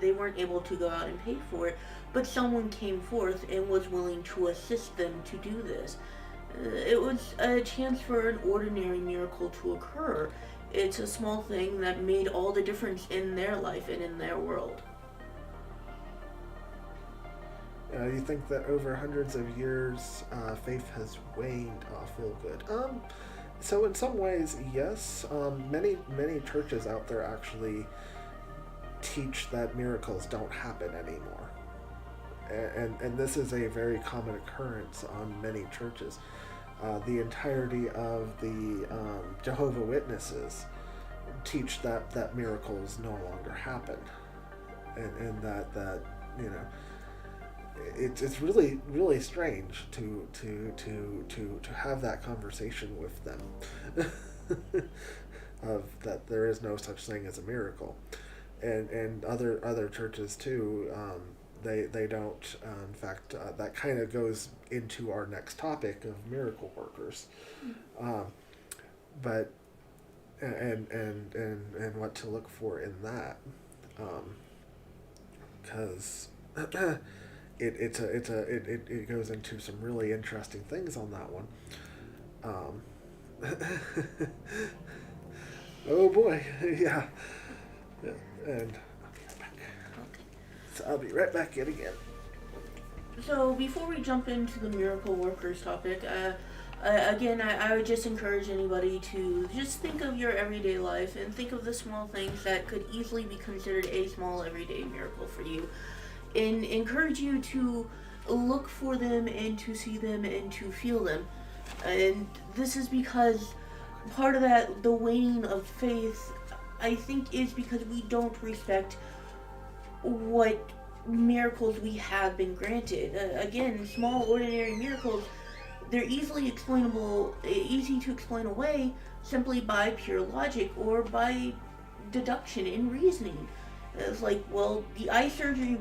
they weren't able to go out and pay for it, but someone came forth and was willing to assist them to do this. It was a chance for an ordinary miracle to occur. It's a small thing that made all the difference in their life and in their world. You think that over hundreds of years, faith has waned? Oh, feel good. So in some ways, yes. Many churches out there actually teach that miracles don't happen anymore, and this is a very common occurrence on many churches. The entirety of the Jehovah Witnesses teach that miracles no longer happen, and that you know, it's really strange to have that conversation with them of that there is no such thing as a miracle, and other churches too. They don't. In fact, that kind of goes into our next topic of miracle workers, but and what to look for in that, because it goes into some really interesting things on that one. Oh boy, yeah, and. So I'll be right back in again. So before we jump into the miracle workers topic, again, I would just encourage anybody to just think of your everyday life and think of the small things that could easily be considered a small everyday miracle for you, and encourage you to look for them and to see them and to feel them. And this is because part of that, the waning of faith, I think, is because we don't respect what miracles we have been granted. Again, small ordinary miracles, they're easy to explain away simply by pure logic or by deduction and reasoning. It's like, well, the eye surgery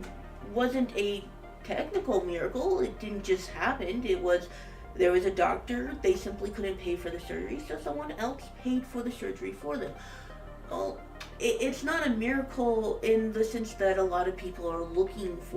wasn't a technical miracle. It didn't just happen. There was a doctor, they simply couldn't pay for the surgery, so someone else paid for the surgery for them. Well, it's not a miracle in the sense that a lot of people are looking for.